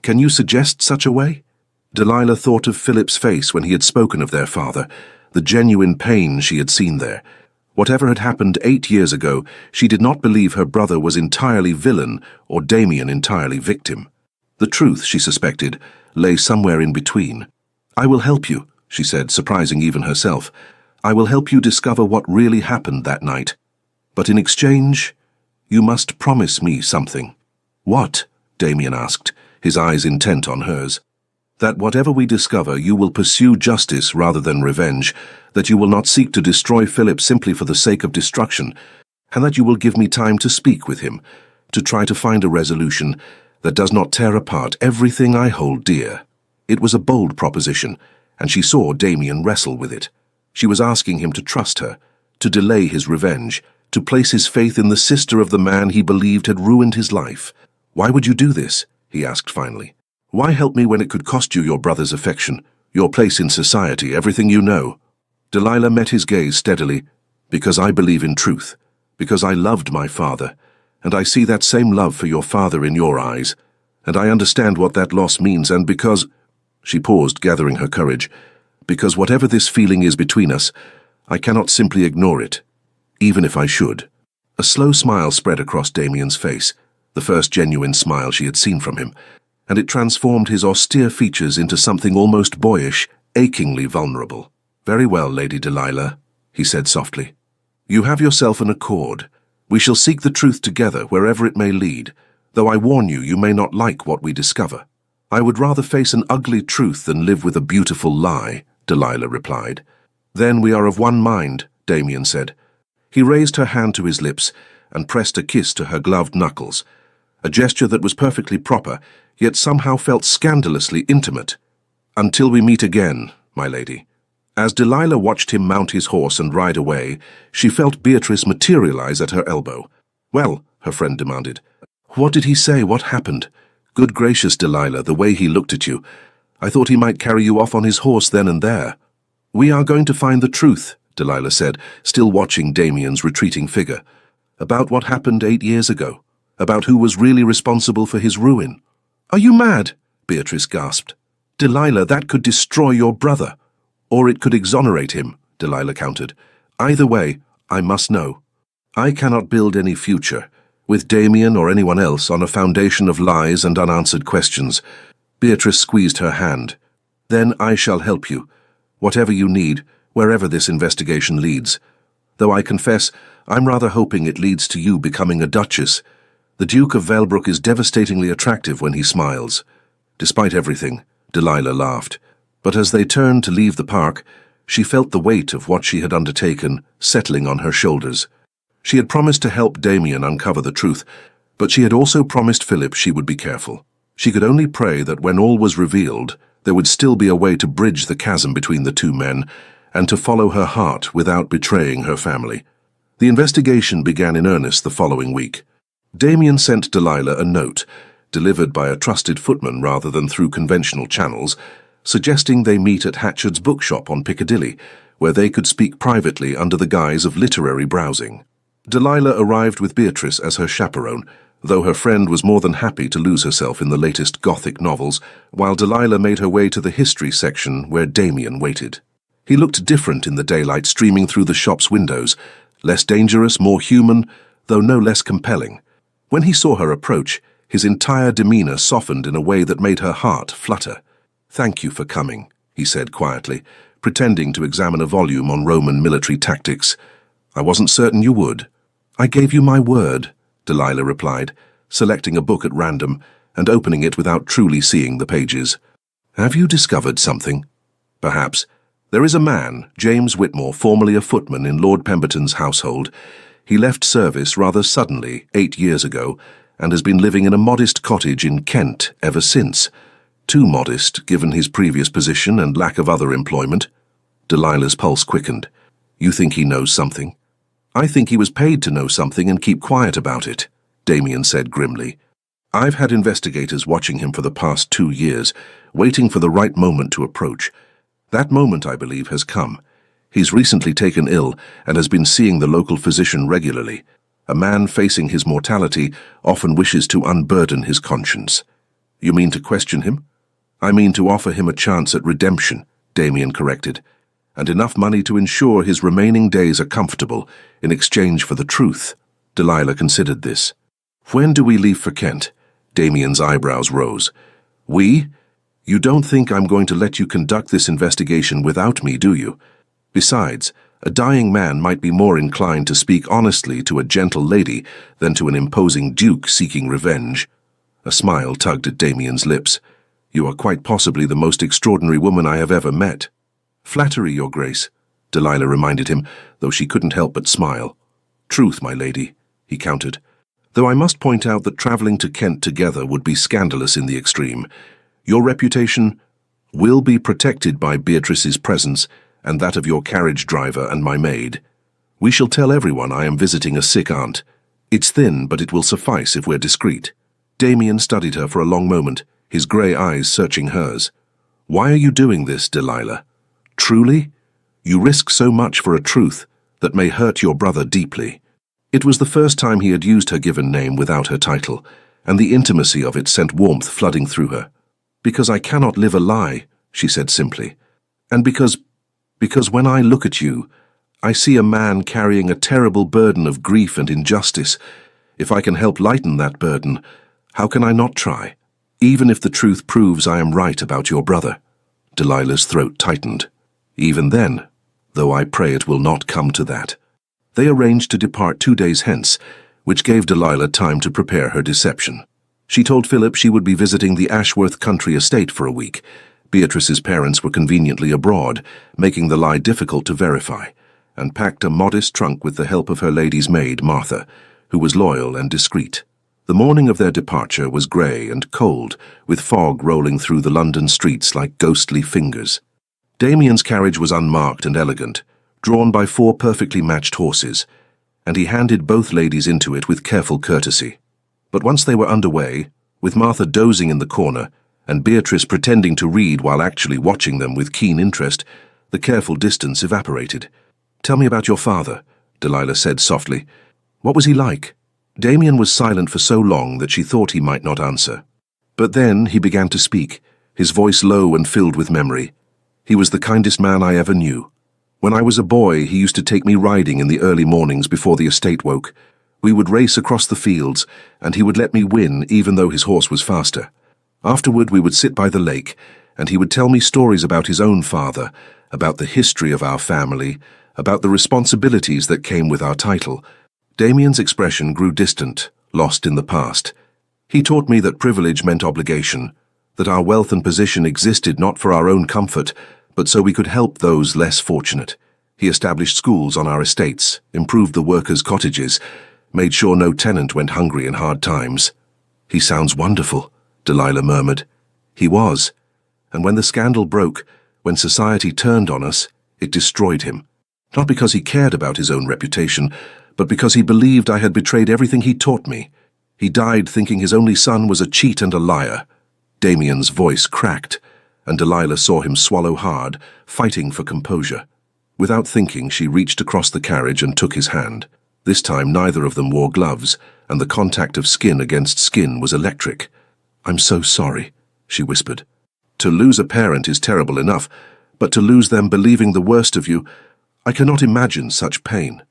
Can you suggest such a way? Delilah thought of Philip's face when he had spoken of their father, the genuine pain she had seen there. Whatever had happened 8 years ago, she did not believe her brother was entirely villain or Damien entirely victim. The truth, she suspected, lay somewhere in between. I will help you, she said, surprising even herself. I will help you discover what really happened that night. But in exchange, you must promise me something. What? Damien asked, his eyes intent on hers. That whatever we discover, you will pursue justice rather than revenge, that you will not seek to destroy Philip simply for the sake of destruction, and that you will give me time to speak with him, to try to find a resolution that does not tear apart everything I hold dear. It was a bold proposition, and she saw Damien wrestle with it. She was asking him to trust her, to delay his revenge, to place his faith in the sister of the man he believed had ruined his life. Why would you do this? He asked finally. Why help me when it could cost you your brother's affection, your place in society, everything you know? Delilah met his gaze steadily. Because I believe in truth, because I loved my father, and I see that same love for your father in your eyes, and I understand what that loss means, and because— She paused, gathering her courage. Because whatever this feeling is between us, I cannot simply ignore it, even if I should. A slow smile spread across Damien's face, the first genuine smile she had seen from him, and it transformed his austere features into something almost boyish, achingly vulnerable. Very well, Lady Delilah, he said softly. You have yourself an accord. We shall seek the truth together wherever it may lead, though I warn you, you may not like what we discover. I would rather face an ugly truth than live with a beautiful lie, Delilah replied. Then we are of one mind, Damien said. He raised her hand to his lips and pressed a kiss to her gloved knuckles, a gesture that was perfectly proper, yet somehow felt scandalously intimate. Until we meet again, my lady. As Delilah watched him mount his horse and ride away, she felt Beatrice materialize at her elbow. Well, her friend demanded. What did he say? What happened? Good gracious, Delilah, the way he looked at you. I thought he might carry you off on his horse then and there. We are going to find the truth, Delilah said, still watching Damien's retreating figure. About what happened 8 years ago. About who was really responsible for his ruin. Are you mad? Beatrice gasped. Delilah, that could destroy your brother. Or it could exonerate him, Delilah countered. Either way, I must know. I cannot build any future, with Damien or anyone else, on a foundation of lies and unanswered questions. Beatrice squeezed her hand. Then I shall help you, whatever you need, wherever this investigation leads. Though I confess, I'm rather hoping it leads to you becoming a duchess. The Duke of Velbrook is devastatingly attractive when he smiles. Despite everything, Delilah laughed. But as they turned to leave the park, she felt the weight of what she had undertaken settling on her shoulders. She had promised to help Damien uncover the truth, but she had also promised Philip she would be careful. She could only pray that when all was revealed, there would still be a way to bridge the chasm between the two men, and to follow her heart without betraying her family. The investigation began in earnest the following week. Damien sent Delilah a note, delivered by a trusted footman rather than through conventional channels, suggesting they meet at Hatchard's bookshop on Piccadilly, where they could speak privately under the guise of literary browsing. Delilah arrived with Beatrice as her chaperone, though her friend was more than happy to lose herself in the latest Gothic novels, while Delilah made her way to the history section where Damien waited. He looked different in the daylight streaming through the shop's windows, less dangerous, more human, though no less compelling. When he saw her approach, his entire demeanor softened in a way that made her heart flutter. "Thank you for coming," he said quietly, pretending to examine a volume on Roman military tactics. "I wasn't certain you would." "I gave you my word," Delilah replied, selecting a book at random and opening it without truly seeing the pages. "Have you discovered something?" "Perhaps. There is a man, James Whitmore, formerly a footman in Lord Pemberton's household. He left service rather suddenly 8 years ago and has been living in a modest cottage in Kent ever since. Too modest, given his previous position and lack of other employment." Delilah's pulse quickened. "You think he knows something?" "I think he was paid to know something and keep quiet about it," Damien said grimly. "I've had investigators watching him for the past 2 years, waiting for the right moment to approach. That moment, I believe, has come. He's recently taken ill and has been seeing the local physician regularly. A man facing his mortality often wishes to unburden his conscience." "You mean to question him?" "I mean to offer him a chance at redemption," Damien corrected, "and enough money to ensure his remaining days are comfortable in exchange for the truth." Delilah considered this. "When do we leave for Kent?" Damien's eyebrows rose. "We? You don't think I'm going to let you conduct this investigation without me, do you? Besides, a dying man might be more inclined to speak honestly to a gentle lady than to an imposing duke seeking revenge." A smile tugged at Damien's lips. "You are quite possibly the most extraordinary woman I have ever met." "Flattery, Your Grace," Delilah reminded him, though she couldn't help but smile. "Truth, my lady," he countered, "though I must point out that travelling to Kent together would be scandalous in the extreme. Your reputation will be protected by Beatrice's presence and that of your carriage driver and my maid. We shall tell everyone I am visiting a sick aunt. It's thin, but it will suffice if we're discreet." Damien studied her for a long moment, his grey eyes searching hers. "Why are you doing this, Delilah? Truly? You risk so much for a truth that may hurt your brother deeply." It was the first time he had used her given name without her title, and the intimacy of it sent warmth flooding through her. "Because I cannot live a lie," she said simply. "And because when I look at you, I see a man carrying a terrible burden of grief and injustice. If I can help lighten that burden, how can I not try? Even if the truth proves I am right about your brother." Delilah's throat tightened. "Even then, though I pray it will not come to that." They arranged to depart 2 days hence, which gave Delilah time to prepare her deception. She told Philip she would be visiting the Ashworth country estate for a week. Beatrice's parents were conveniently abroad, making the lie difficult to verify, and packed a modest trunk with the help of her lady's maid, Martha, who was loyal and discreet. The morning of their departure was grey and cold, with fog rolling through the London streets like ghostly fingers. Damien's carriage was unmarked and elegant, drawn by 4 perfectly matched horses, and he handed both ladies into it with careful courtesy. But once they were underway, with Martha dozing in the corner and Beatrice pretending to read while actually watching them with keen interest, the careful distance evaporated. "Tell me about your father," Delilah said softly. "What was he like?" Damien was silent for so long that she thought he might not answer. But then he began to speak, his voice low and filled with memory. "He was the kindest man I ever knew. When I was a boy, he used to take me riding in the early mornings before the estate woke. We would race across the fields, and he would let me win even though his horse was faster. Afterward we would sit by the lake, and he would tell me stories about his own father, about the history of our family, about the responsibilities that came with our title." Damien's expression grew distant, lost in the past. "He taught me that privilege meant obligation, that our wealth and position existed not for our own comfort, but so we could help those less fortunate. He established schools on our estates, improved the workers' cottages, made sure no tenant went hungry in hard times." "He sounds wonderful," Delilah murmured. "He was. And when the scandal broke, when society turned on us, it destroyed him. Not because he cared about his own reputation, but because he believed I had betrayed everything he taught me. He died thinking his only son was a cheat and a liar. Damien's voice cracked, and Delilah saw him swallow hard, fighting for composure. Without thinking, she reached across the carriage and took his hand. This time neither of them wore gloves, and the contact of skin against skin was electric. "I'm so sorry," she whispered. "To lose a parent is terrible enough, but to lose them believing the worst of you, I cannot imagine such pain."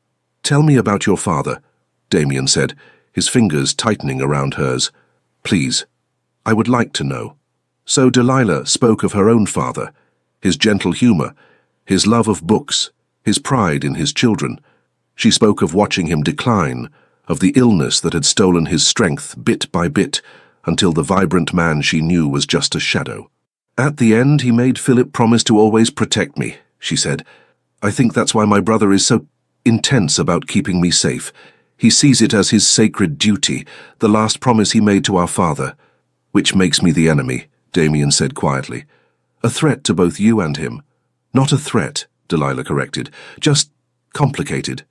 "Tell me about your father," Damien said, his fingers tightening around hers. "Please, I would like to know." So Delilah spoke of her own father, his gentle humor, his love of books, his pride in his children. She spoke of watching him decline, of the illness that had stolen his strength bit by bit, until the vibrant man she knew was just a shadow. "At the end, he made Philip promise to always protect me," she said. "I think that's why my brother is so intense about keeping me safe. He sees it as his sacred duty, the last promise he made to our father." "Which makes me the enemy," Damien said quietly. "A threat to both you and him." "Not a threat," Delilah corrected. "Just complicated."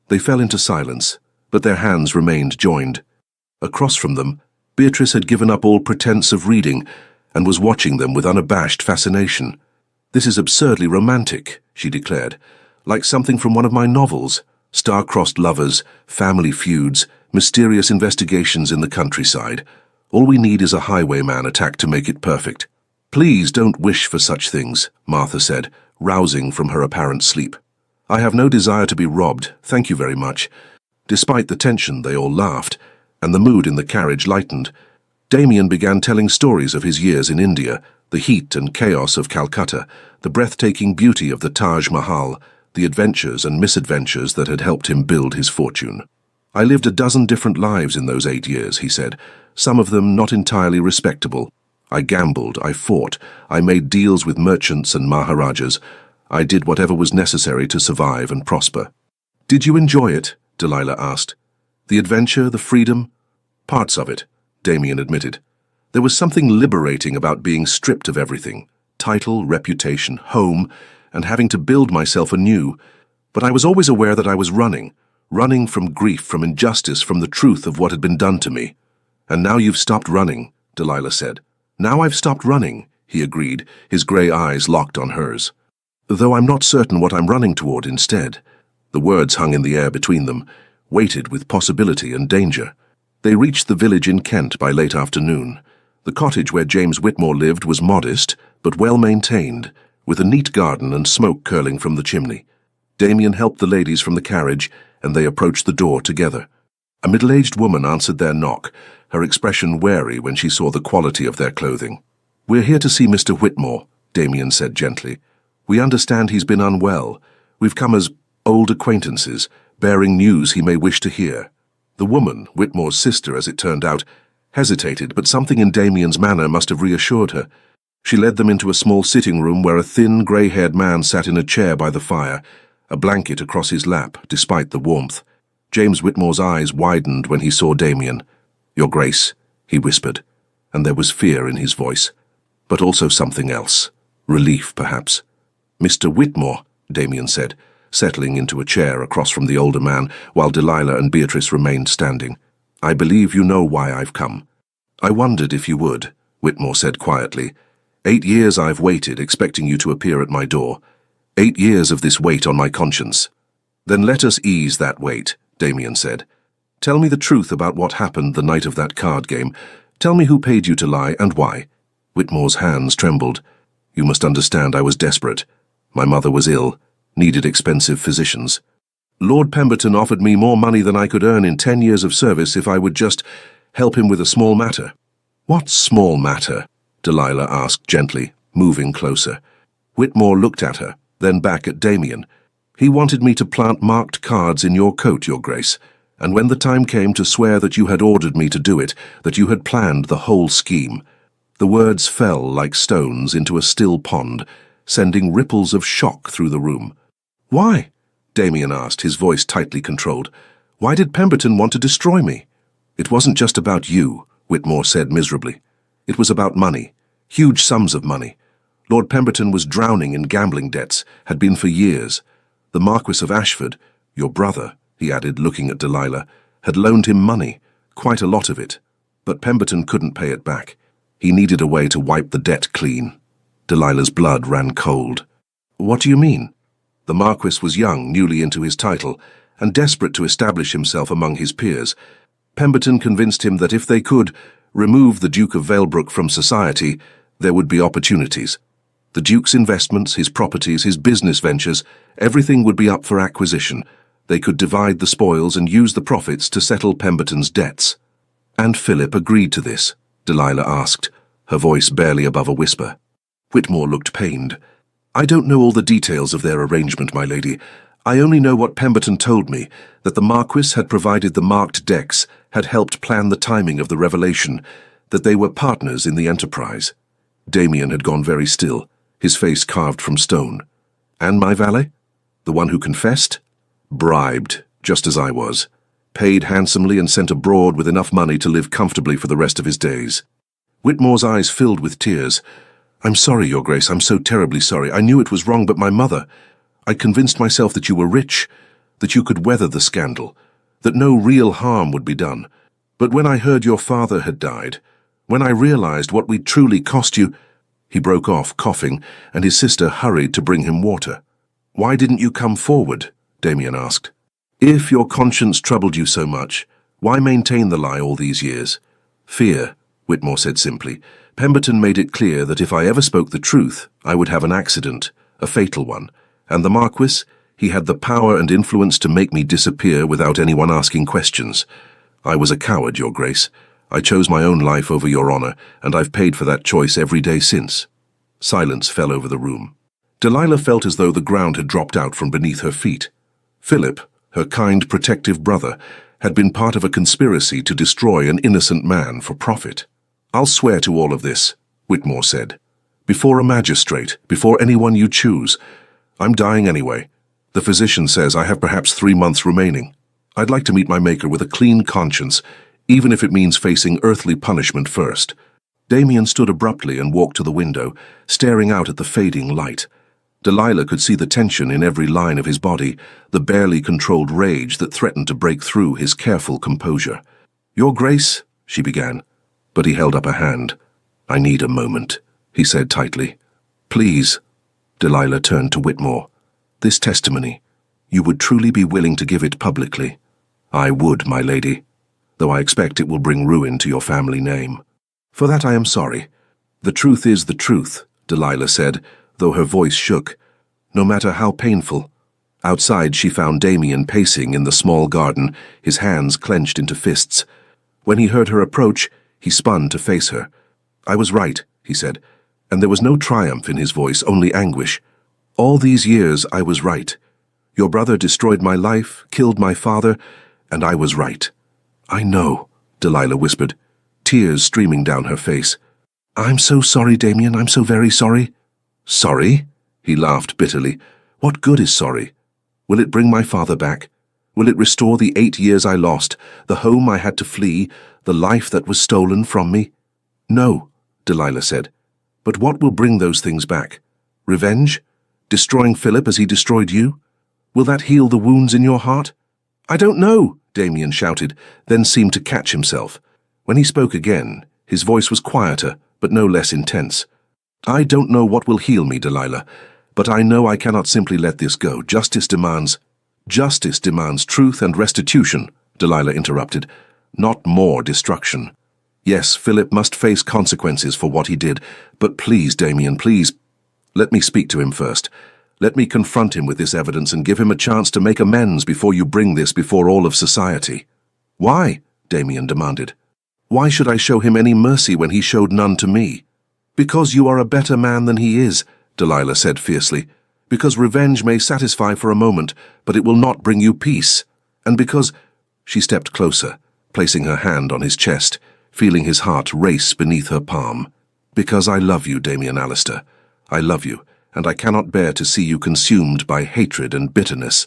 They fell into silence, but their hands remained joined. Across from them, Beatrice had given up all pretense of reading and was watching them with unabashed fascination. "This is absurdly romantic," she declared, "like something from one of my novels. Star-crossed lovers, family feuds, mysterious investigations in the countryside. All we need is a highwayman attack to make it perfect." "Please don't wish for such things," Martha said, rousing from her apparent sleep. "I have no desire to be robbed, thank you very much." Despite the tension, they all laughed, and the mood in the carriage lightened. Damien began telling stories of his years in India, the heat and chaos of Calcutta, the breathtaking beauty of the Taj Mahal, the adventures and misadventures that had helped him build his fortune. "I lived a dozen different lives in those 8 years," he said, "some of them not entirely respectable. I gambled, I fought, I made deals with merchants and maharajas. I did whatever was necessary to survive and prosper." "Did you enjoy it?" Delilah asked. "The adventure, the freedom?" "Parts of it," Damien admitted. "There was something liberating about being stripped of everything, title, reputation, home, and having to build myself anew. But I was always aware that I was running from grief, from injustice, from the truth of what had been done to me." "And now you've stopped running," Delilah said. "Now I've stopped running," he agreed, his grey eyes locked on hers. "Though I'm not certain what I'm running toward instead." The words hung in the air between them, weighted with possibility and danger. They reached the village in Kent by late afternoon. The cottage where James Whitmore lived was modest, but well-maintained, with a neat garden and smoke curling from the chimney. Damien helped the ladies from the carriage, and they approached the door together. A middle-aged woman answered their knock, her expression wary when she saw the quality of their clothing. "We're here to see Mr. Whitmore," Damien said gently. "We understand he's been unwell. We've come as old acquaintances, bearing news he may wish to hear." The woman, Whitmore's sister as it turned out, hesitated, but something in Damien's manner must have reassured her. She led them into a small sitting room where a thin, grey-haired man sat in a chair by the fire, a blanket across his lap, despite the warmth. James Whitmore's eyes widened when he saw Damien. "Your Grace," he whispered, and there was fear in his voice, but also something else. Relief, perhaps. "Mr. Whitmore," Damien said, settling into a chair across from the older man, while Delilah and Beatrice remained standing. "I believe you know why I've come." "I wondered if you would," Whitmore said quietly. 8 years I've waited, expecting you to appear at my door. 8 years of this weight on my conscience." "Then let us ease that weight," Damien said. "Tell me the truth about what happened the night of that card game. Tell me who paid you to lie and why." Whitmore's hands trembled. "You must understand I was desperate. My mother was ill, needed expensive physicians. Lord Pemberton offered me more money than I could earn in 10 years of service if I would just help him with a small matter." "What small matter?" Delilah asked gently, moving closer. Whitmore looked at her, then back at Damien. "He wanted me to plant marked cards in your coat, Your Grace, and when the time came to swear that you had ordered me to do it, that you had planned the whole scheme." The words fell like stones into a still pond, sending ripples of shock through the room. "Why?" Damien asked, his voice tightly controlled. "Why did Pemberton want to destroy me?" "It wasn't just about you," Whitmore said miserably. "It was about money, huge sums of money. Lord Pemberton was drowning in gambling debts, had been for years. The Marquis of Ashford, your brother," he added, looking at Delilah, "had loaned him money, quite a lot of it. But Pemberton couldn't pay it back. He needed a way to wipe the debt clean. Delilah's blood ran cold. What do you mean? The Marquis was young, newly into his title, and desperate to establish himself among his peers. Pemberton convinced him that if they could remove the Duke of Valebrook from society, there would be opportunities. The Duke's investments, his properties, his business ventures, everything would be up for acquisition. They could divide the spoils and use the profits to settle Pemberton's debts. And Philip agreed to this? Delilah asked, her voice barely above a whisper. Whitmore looked pained. I don't know all the details of their arrangement, my lady. I only know what Pemberton told me, that the Marquis had provided the marked decks, had helped plan the timing of the revelation, that they were partners in the enterprise. Damien had gone very still, his face carved from stone. And my valet? The one who confessed? Bribed, just as I was. Paid handsomely and sent abroad with enough money to live comfortably for the rest of his days. Whitmore's eyes filled with tears. I'm sorry, Your Grace, I'm so terribly sorry. I knew it was wrong, but my mother... I convinced myself that you were rich, that you could weather the scandal, that no real harm would be done. But when I heard your father had died, when I realized what we'd truly cost you... He broke off, coughing, and his sister hurried to bring him water. Why didn't you come forward? Damien asked. If your conscience troubled you so much, why maintain the lie all these years? Fear, Whitmore said simply. Pemberton made it clear that if I ever spoke the truth, I would have an accident, a fatal one. And the Marquis, he had the power and influence to make me disappear without anyone asking questions. I was a coward, Your Grace. I chose my own life over your honor, and I've paid for that choice every day since. Silence fell over the room. Delilah felt as though the ground had dropped out from beneath her feet. Philip, her kind, protective brother, had been part of a conspiracy to destroy an innocent man for profit. I'll swear to all of this, Whitmore said. Before a magistrate, before anyone you choose. I'm dying anyway. The physician says I have perhaps 3 months remaining. I'd like to meet my Maker with a clean conscience, even if it means facing earthly punishment first. Damien stood abruptly and walked to the window, staring out at the fading light. Delilah could see the tension in every line of his body, the barely controlled rage that threatened to break through his careful composure. Your Grace, she began, but he held up a hand. I need a moment, he said tightly. Please. Delilah turned to Whitmore. This testimony, you would truly be willing to give it publicly? I would, my lady, though I expect it will bring ruin to your family name. For that I am sorry. The truth is the truth, Delilah said, though her voice shook, no matter how painful. Outside she found Damien pacing in the small garden, his hands clenched into fists. When he heard her approach, he spun to face her. I was right, he said, and there was no triumph in his voice, only anguish. All these years I was right. Your brother destroyed my life, killed my father, and I was right. I know, Delilah whispered, tears streaming down her face. I'm so sorry, Damien, I'm so very sorry. Sorry? He laughed bitterly. What good is sorry? Will it bring my father back? Will it restore the 8 years I lost, the home I had to flee, the life that was stolen from me? No, Delilah said. But what will bring those things back? Revenge? Destroying Philip as he destroyed you? Will that heal the wounds in your heart? I don't know, Damien shouted, then seemed to catch himself. When he spoke again, his voice was quieter, but no less intense. I don't know what will heal me, Delilah, but I know I cannot simply let this go. Justice demands truth and restitution, Delilah interrupted, not more destruction. Yes, Philip must face consequences for what he did, but please, Damien, please, let me speak to him first. Let me confront him with this evidence and give him a chance to make amends before you bring this before all of society. Why? Damien demanded. Why should I show him any mercy when he showed none to me? Because you are a better man than he is, Delilah said fiercely. Because revenge may satisfy for a moment, but it will not bring you peace. And because... She stepped closer, placing her hand on his chest, feeling his heart race beneath her palm. Because I love you, Damien Alistair. I love you, and I cannot bear to see you consumed by hatred and bitterness.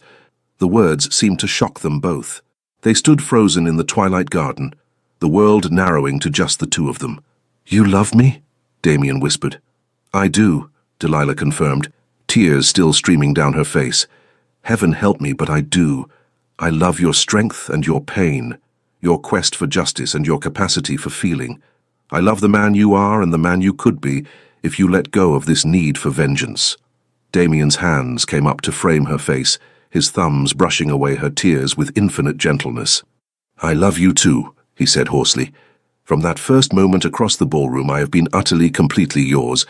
The words seemed to shock them both. They stood frozen in the twilight garden, the world narrowing to just the two of them. You love me? Damien whispered. I do, Delilah confirmed, tears still streaming down her face. Heaven help me, but I do. I love your strength and your pain. your quest for justice and your capacity for feeling. I love the man you are and the man you could be if you let go of this need for vengeance." Damien's hands came up to frame her face, his thumbs brushing away her tears with infinite gentleness. "I love you too," he said hoarsely. "From that first moment across the ballroom I have been utterly, completely yours,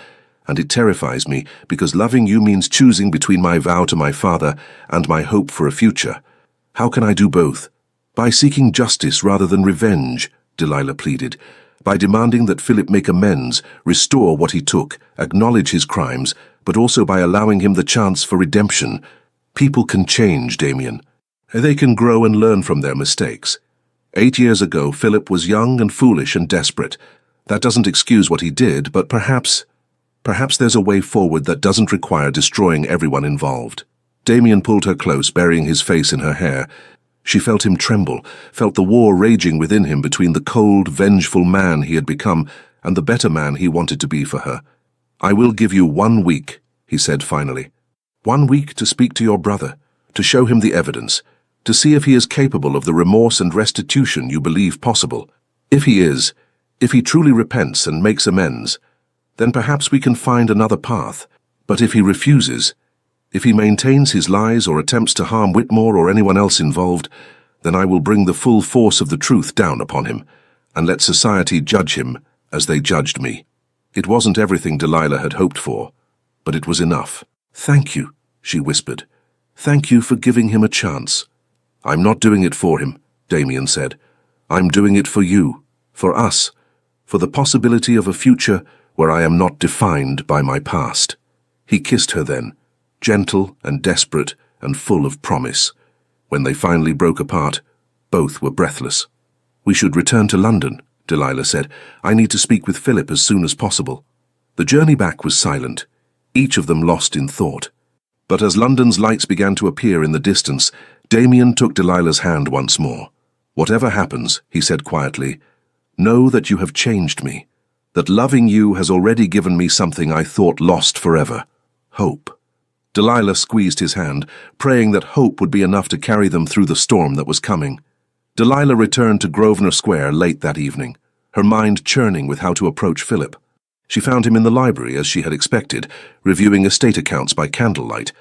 and it terrifies me because loving you means choosing between my vow to my father and my hope for a future. How can I do both? By seeking justice rather than revenge," Delilah pleaded. "By demanding that Philip make amends, restore what he took, acknowledge his crimes, but also by allowing him the chance for redemption. People can change, Damien. They can grow and learn from their mistakes. 8 years ago, Philip was young and foolish and desperate. That doesn't excuse what he did, but perhaps there's a way forward that doesn't require destroying everyone involved." Damien pulled her close, burying his face in her hair. She felt him tremble, felt the war raging within him between the cold, vengeful man he had become and the better man he wanted to be for her. "I will give you 1 week," he said finally. 1 week to speak to your brother, to show him the evidence, to see if he is capable of the remorse and restitution you believe possible. If he is, if he truly repents and makes amends, then perhaps we can find another path. But if he refuses, if he maintains his lies or attempts to harm Whitmore or anyone else involved, then I will bring the full force of the truth down upon him, and let society judge him as they judged me." It wasn't everything Delilah had hoped for, but it was enough. "Thank you," she whispered. "Thank you for giving him a chance." "I'm not doing it for him," Damien said. "I'm doing it for you, for us, for the possibility of a future where I am not defined by my past." He kissed her then, gentle and desperate and full of promise. When they finally broke apart, both were breathless. "We should return to London," Delilah said. "I need to speak with Philip as soon as possible." The journey back was silent, each of them lost in thought. But as London's lights began to appear in the distance, Damien took Delilah's hand once more. "Whatever happens," he said quietly, "know that you have changed me, that loving you has already given me something I thought lost forever: hope." Delilah squeezed his hand, praying that hope would be enough to carry them through the storm that was coming. Delilah returned to Grosvenor Square late that evening, her mind churning with how to approach Philip. She found him in the library, as she had expected, reviewing estate accounts by candlelight.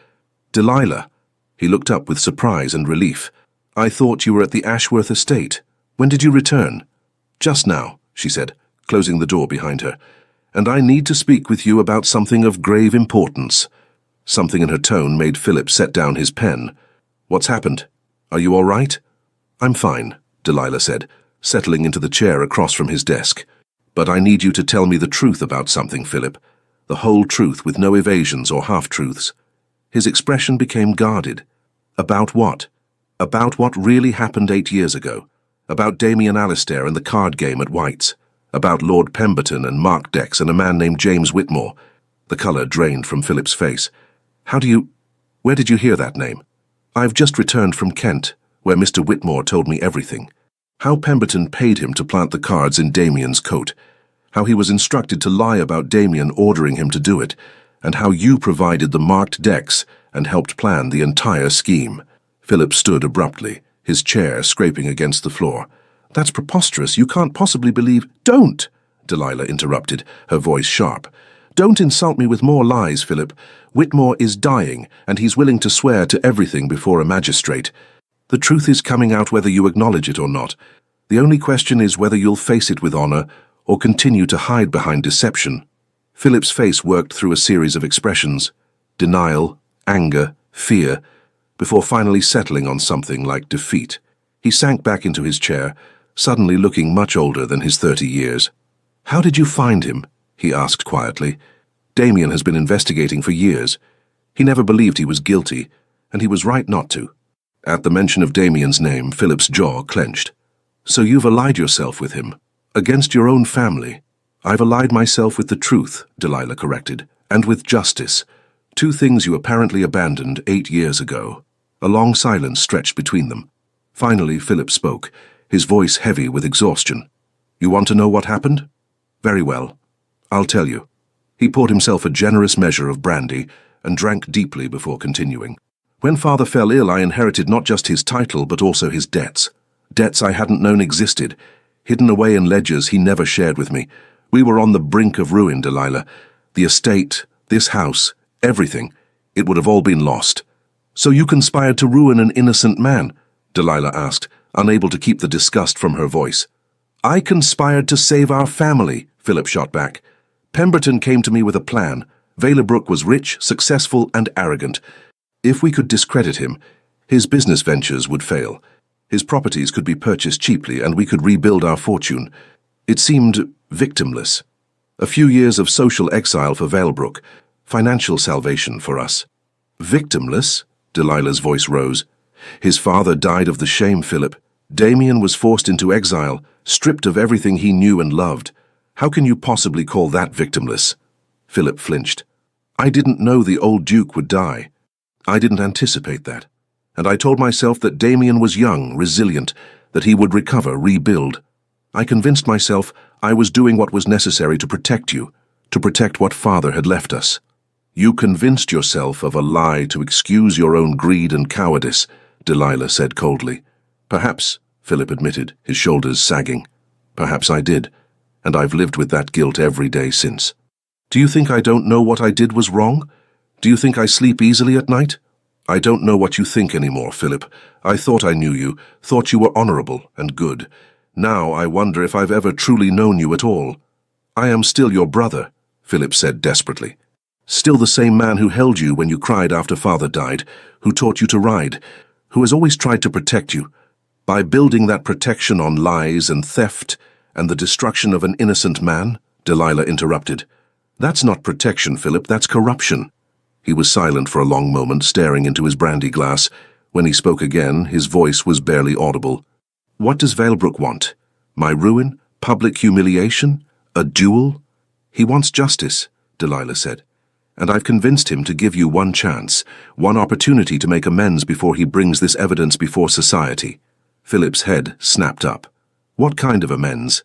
"Delilah," he looked up with surprise and relief. "I thought you were at the Ashworth estate. When did you return?" "Just now," she said, closing the door behind her. "And I need to speak with you about something of grave importance." Something in her tone made Philip set down his pen. "What's happened? Are you all right?" "I'm fine," Delilah said, settling into the chair across from his desk. "But I need you to tell me the truth about something, Philip. The whole truth, with no evasions or half-truths." His expression became guarded. "About what?" "About what really happened 8 years ago. About Damien Alistair and the card game at White's. About Lord Pemberton and Mark Dex and a man named James Whitmore." The colour drained from Philip's face. Where did you hear that name?" "I've just returned from Kent, where Mr. Whitmore told me everything. How Pemberton paid him to plant the cards in Damien's coat, how he was instructed to lie about Damien ordering him to do it, and how you provided the marked decks and helped plan the entire scheme." Philip stood abruptly, his chair scraping against the floor. "That's preposterous. You can't possibly believe—" "Don't!" Delilah interrupted, her voice sharp. "Don't insult me with more lies, Philip. Whitmore is dying, and he's willing to swear to everything before a magistrate. The truth is coming out whether you acknowledge it or not. The only question is whether you'll face it with honor or continue to hide behind deception." Philip's face worked through a series of expressions: denial, anger, fear, before finally settling on something like defeat. He sank back into his chair, suddenly looking much older than his 30 years. "How did you find him?" he asked quietly. "Damien has been investigating for years. He never believed he was guilty, and he was right not to." At the mention of Damien's name, Philip's jaw clenched. "So you've allied yourself with him? Against your own family?" "I've allied myself with the truth," Delilah corrected, "and with justice. 2 things you apparently abandoned 8 years ago." A long silence stretched between them. Finally, Philip spoke, his voice heavy with exhaustion. "You want to know what happened? Very well. I'll tell you." He poured himself a generous measure of brandy and drank deeply before continuing. "When Father fell ill, I inherited not just his title but also his debts. Debts I hadn't known existed, hidden away in ledgers he never shared with me. We were on the brink of ruin, Delilah. The estate, this house, everything. It would have all been lost. So you conspired to ruin an innocent man? Delilah asked, unable to keep the disgust from her voice. I conspired to save our family, Philip shot back. Pemberton came to me with a plan. Valebrook was rich, successful, and arrogant. If we could discredit him, his business ventures would fail. His properties could be purchased cheaply, and we could rebuild our fortune. It seemed victimless. A few years of social exile for Valebrook, financial salvation for us. Victimless? Delilah's voice rose. His father died of the shame, Philip. Damien was forced into exile, stripped of everything he knew and loved. How can you possibly call that victimless? Philip flinched. I didn't know the old Duke would die. I didn't anticipate that. And I told myself that Damien was young, resilient, that he would recover, rebuild. I convinced myself I was doing what was necessary to protect you, to protect what Father had left us. You convinced yourself of a lie to excuse your own greed and cowardice, Delilah said coldly. Perhaps, Philip admitted, his shoulders sagging. Perhaps I did, and I've lived with that guilt every day since. Do you think I don't know what I did was wrong? Do you think I sleep easily at night? I don't know what you think anymore, Philip. I thought I knew you, thought you were honorable and good. Now I wonder if I've ever truly known you at all. I am still your brother, Philip said desperately. Still the same man who held you when you cried after Father died, who taught you to ride, who has always tried to protect you. By building that protection on lies and theft and the destruction of an innocent man, Delilah interrupted. That's not protection, Philip, that's corruption. He was silent for a long moment, staring into his brandy glass. When he spoke again, his voice was barely audible. What does Valebrook want? My ruin? Public humiliation? A duel? He wants justice, Delilah said. And I've convinced him to give you one chance, one opportunity to make amends before he brings this evidence before society. Philip's head snapped up. What kind of amends?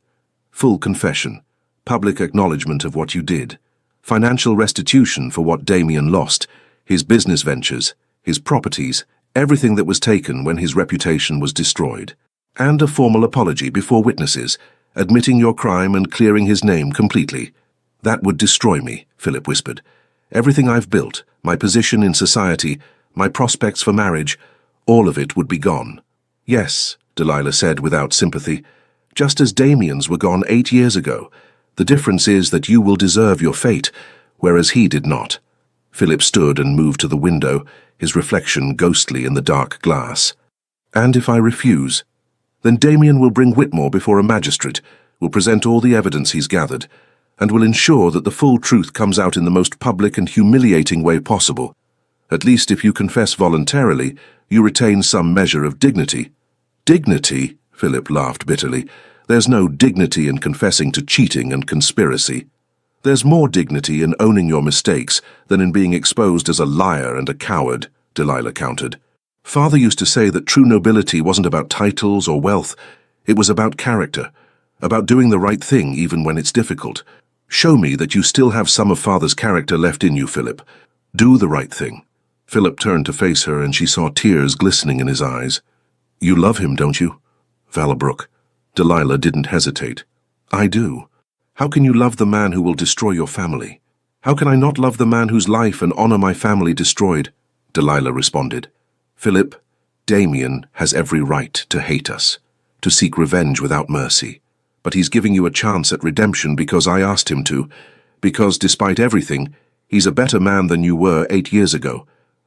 Full confession, public acknowledgement of what you did, financial restitution for what Damien lost, his business ventures, his properties, everything that was taken when his reputation was destroyed, and a formal apology before witnesses, admitting your crime and clearing his name completely. That would destroy me, Philip whispered. Everything I've built, my position in society, my prospects for marriage, all of it would be gone. Yes, Delilah said without sympathy, just as Damien's were gone 8 years ago. The difference is that you will deserve your fate, whereas he did not. Philip stood and moved to the window, his reflection ghostly in the dark glass. And if I refuse? Then Damien will bring Whitmore before a magistrate, will present all the evidence he's gathered, and will ensure that the full truth comes out in the most public and humiliating way possible. At least if you confess voluntarily, you retain some measure of dignity. Dignity? Philip laughed bitterly. There's no dignity in confessing to cheating and conspiracy. There's more dignity in owning your mistakes than in being exposed as a liar and a coward, Delilah countered. Father used to say that true nobility wasn't about titles or wealth. It was about character, about doing the right thing even when it's difficult. Show me that you still have some of Father's character left in you, Philip. Do the right thing. Philip turned to face her, and she saw tears glistening in his eyes. You love him, don't you? Valebrook. Delilah didn't hesitate. I do. How can you love the man who will destroy your family? How can I not love the man whose life and honor my family destroyed? Delilah responded. Philip, Damien has every right to hate us, to seek revenge without mercy. But he's giving you a chance at redemption because I asked him to, because despite everything, he's a better man than you were 8 years ago.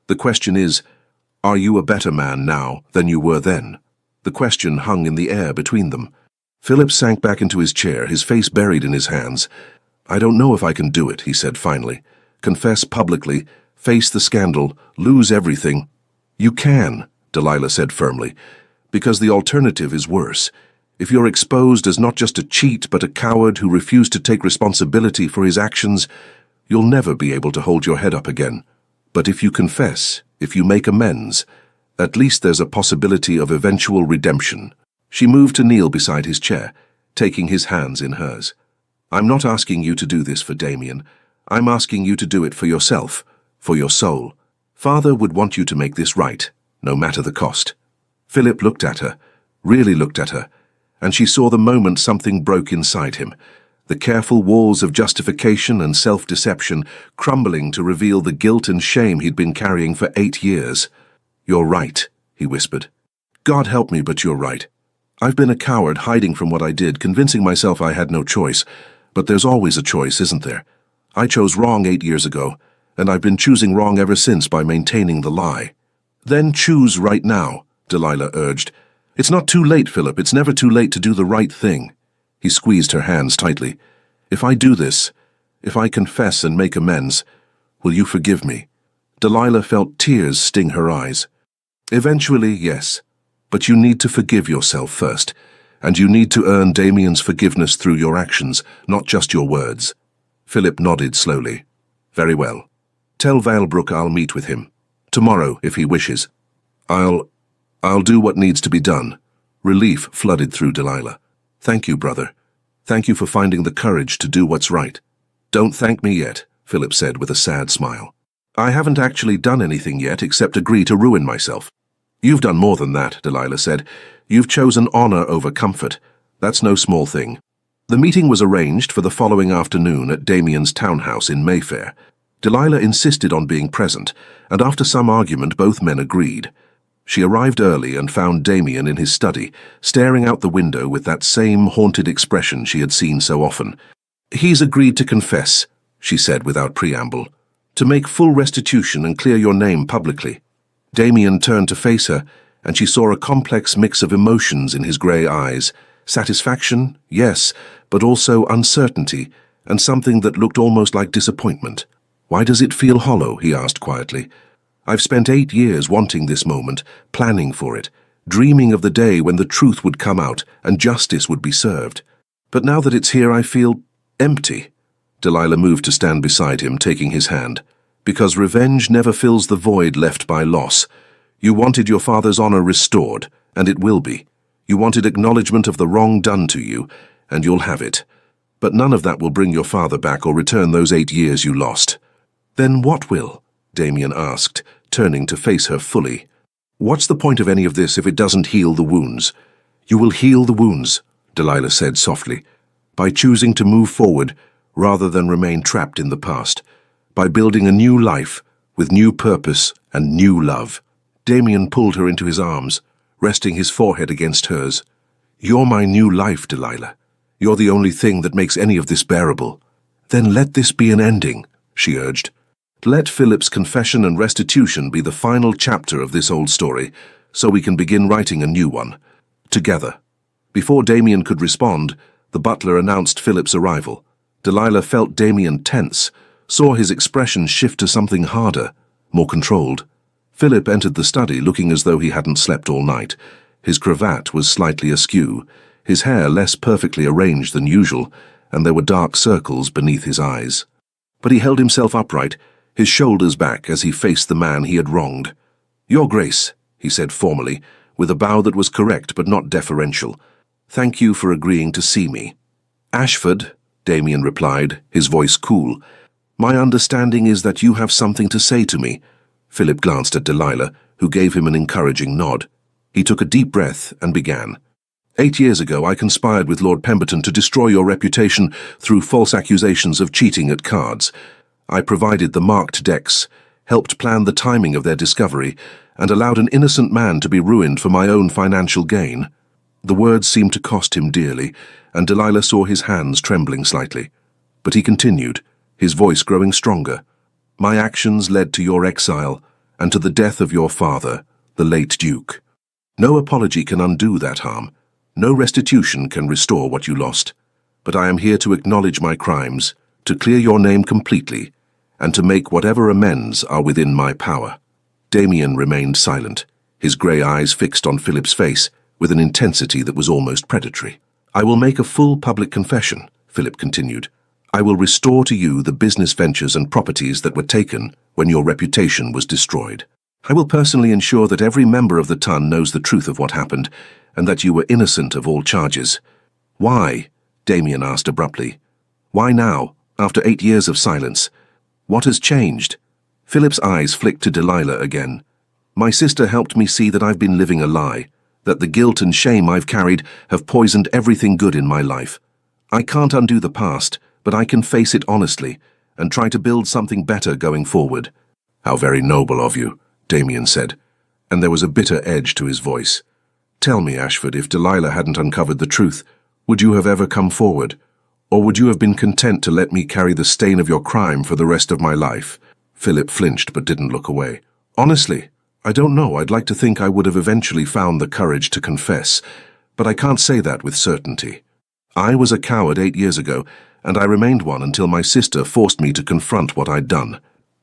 The question is, are you a better man now than you were then? The question hung in the air between them. Philip sank back into his chair, his face buried in his hands. I don't know if I can do it, he said finally. Confess publicly, face the scandal, lose everything. You can, Delilah said firmly, because the alternative is worse. If you're exposed as not just a cheat but a coward who refused to take responsibility for his actions, you'll never be able to hold your head up again. But if you confess, if you make amends, at least there's a possibility of eventual redemption. She moved to kneel beside his chair, taking his hands in hers. I'm not asking you to do this for Damien. I'm asking you to do it for yourself, for your soul. Father would want you to make this right, no matter the cost. Philip looked at her. really looked at her, and she saw the moment something broke inside him, the careful walls of justification and self-deception crumbling to reveal the guilt and shame he'd been carrying for 8 years. "You're right," he whispered. "God help me, but you're right. I've been a coward, hiding from what I did, convincing myself I had no choice. But there's always a choice, isn't there? I chose wrong 8 years ago, and I've been choosing wrong ever since by maintaining the lie." "Then choose right now," Delilah urged. "It's not too late, Philip. It's never too late to do the right thing." He squeezed her hands tightly. "If I do this, if I confess and make amends, will you forgive me?" Delilah felt tears sting her eyes. "Eventually, yes. But you need to forgive yourself first, and you need to earn Damien's forgiveness through your actions, not just your words." Philip nodded slowly. "Very well. Tell Valebrook I'll meet with him. Tomorrow, if he wishes. I'll do what needs to be done." Relief flooded through Delilah. "Thank you, brother. Thank you for finding the courage to do what's right." "Don't thank me yet," Philip said with a sad smile. "I haven't actually done anything yet except agree to ruin myself." "You've done more than that," Delilah said. "You've chosen honor over comfort. That's no small thing." The meeting was arranged for the following afternoon at Damien's townhouse in Mayfair. Delilah insisted on being present, and after some argument both men agreed. She arrived early and found Damien in his study, staring out the window with that same haunted expression she had seen so often. "He's agreed to confess," she said without preamble, "to make full restitution and clear your name publicly." Damien turned to face her, and she saw a complex mix of emotions in his grey eyes. Satisfaction, yes, but also uncertainty, and something that looked almost like disappointment. "Why does it feel hollow?" he asked quietly. "I've spent 8 years wanting this moment, planning for it, dreaming of the day when the truth would come out and justice would be served. But now that it's here, I feel empty." Delilah moved to stand beside him, taking his hand. "Because revenge never fills the void left by loss. You wanted your father's honor restored, and it will be. You wanted acknowledgement of the wrong done to you, and you'll have it. But none of that will bring your father back or return those 8 years you lost." "Then what will?" Damien asked, turning to face her fully. "What's the point of any of this if it doesn't heal the wounds?" "You will heal the wounds," Delilah said softly, "by choosing to move forward rather than remain trapped in the past, by building a new life with new purpose and new love." Damien pulled her into his arms, resting his forehead against hers. "You're my new life, Delilah. You're the only thing that makes any of this bearable." "Then let this be an ending," she urged. "Let Philip's confession and restitution be the final chapter of this old story, so we can begin writing a new one. Together." Before Damien could respond, the butler announced Philip's arrival. Delilah felt Damien tense, saw his expression shift to something harder, more controlled. Philip entered the study looking as though he hadn't slept all night. His cravat was slightly askew, his hair less perfectly arranged than usual, and there were dark circles beneath his eyes. But he held himself upright, his shoulders back as he faced the man he had wronged. "Your Grace," he said formally, with a bow that was correct but not deferential. "Thank you for agreeing to see me." "Ashford," Damien replied, his voice cool. "My understanding is that you have something to say to me." Philip glanced at Delilah, who gave him an encouraging nod. He took a deep breath and began. 8 years ago, I conspired with Lord Pemberton to destroy your reputation through false accusations of cheating at cards. I provided the marked decks, helped plan the timing of their discovery, and allowed an innocent man to be ruined for my own financial gain." The words seemed to cost him dearly, and Delilah saw his hands trembling slightly. But he continued, his voice growing stronger. "My actions led to your exile, and to the death of your father, the late Duke. No apology can undo that harm. No restitution can restore what you lost. But I am here to acknowledge my crimes, to clear your name completely, and to make whatever amends are within my power." Damien remained silent, his grey eyes fixed on Philip's face with an intensity that was almost predatory. "I will make a full public confession," Philip continued. "I will restore to you the business ventures and properties that were taken when your reputation was destroyed. I will personally ensure that every member of the Ton knows the truth of what happened, and that you were innocent of all charges." "Why?" Damien asked abruptly. "Why now, after 8 years of silence? What has changed?" Philip's eyes flicked to Delilah again. "My sister helped me see that I've been living a lie, that the guilt and shame I've carried have poisoned everything good in my life. I can't undo the past, but I can face it honestly and try to build something better going forward." "How very noble of you," Damien said, and there was a bitter edge to his voice. "Tell me, Ashford, if Delilah hadn't uncovered the truth, would you have ever come forward? Or would you have been content to let me carry the stain of your crime for the rest of my life?" Philip flinched but didn't look away. "Honestly, I don't know. I'd like to think I would have eventually found the courage to confess, but I can't say that with certainty. I was a coward 8 years ago, and I remained one until my sister forced me to confront what I'd done."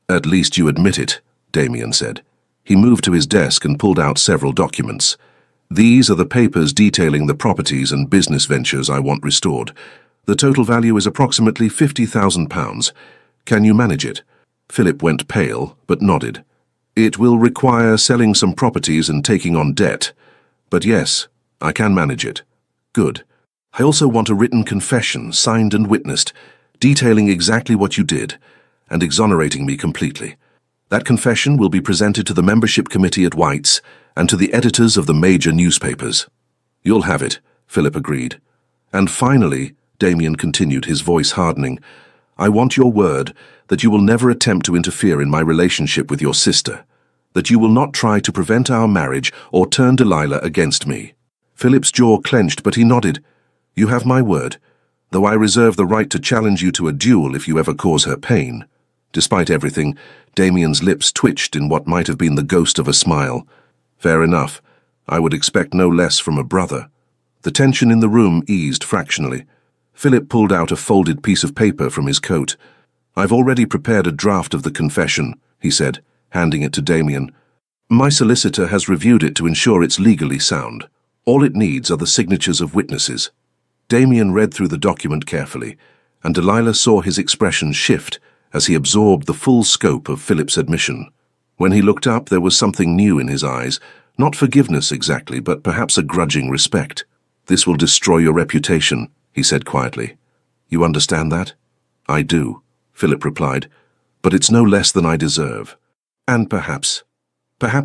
"At least you admit it," Damien said. He moved to his desk and pulled out several documents. "These are the papers detailing the properties and business ventures I want restored. The total value is approximately £50,000. Can you manage it?" Philip went pale, but nodded. "It will require selling some properties and taking on debt. But yes, I can manage it." "Good. I also want a written confession, signed and witnessed, detailing exactly what you did, and exonerating me completely. That confession will be presented to the membership committee at White's and to the editors of the major newspapers." "You'll have it," Philip agreed. "And finally," Damien continued, his voice hardening, "I want your word that you will never attempt to interfere in my relationship with your sister, that you will not try to prevent our marriage or turn Delilah against me." Philip's jaw clenched, but he nodded. "You have my word, though I reserve the right to challenge you to a duel if you ever cause her pain." Despite everything, Damien's lips twitched in what might have been the ghost of a smile. "Fair enough. I would expect no less from a brother." The tension in the room eased fractionally. Philip pulled out a folded piece of paper from his coat. "I've already prepared a draft of the confession," he said, handing it to Damien. "My solicitor has reviewed it to ensure it's legally sound. All it needs are the signatures of witnesses." Damien read through the document carefully, and Delilah saw his expression shift as he absorbed the full scope of Philip's admission. When he looked up, there was something new in his eyes, not forgiveness exactly, but perhaps a grudging respect. "This will destroy your reputation," he said quietly. "You understand that?" "I do," Philip replied, "but it's no less than I deserve. And perhaps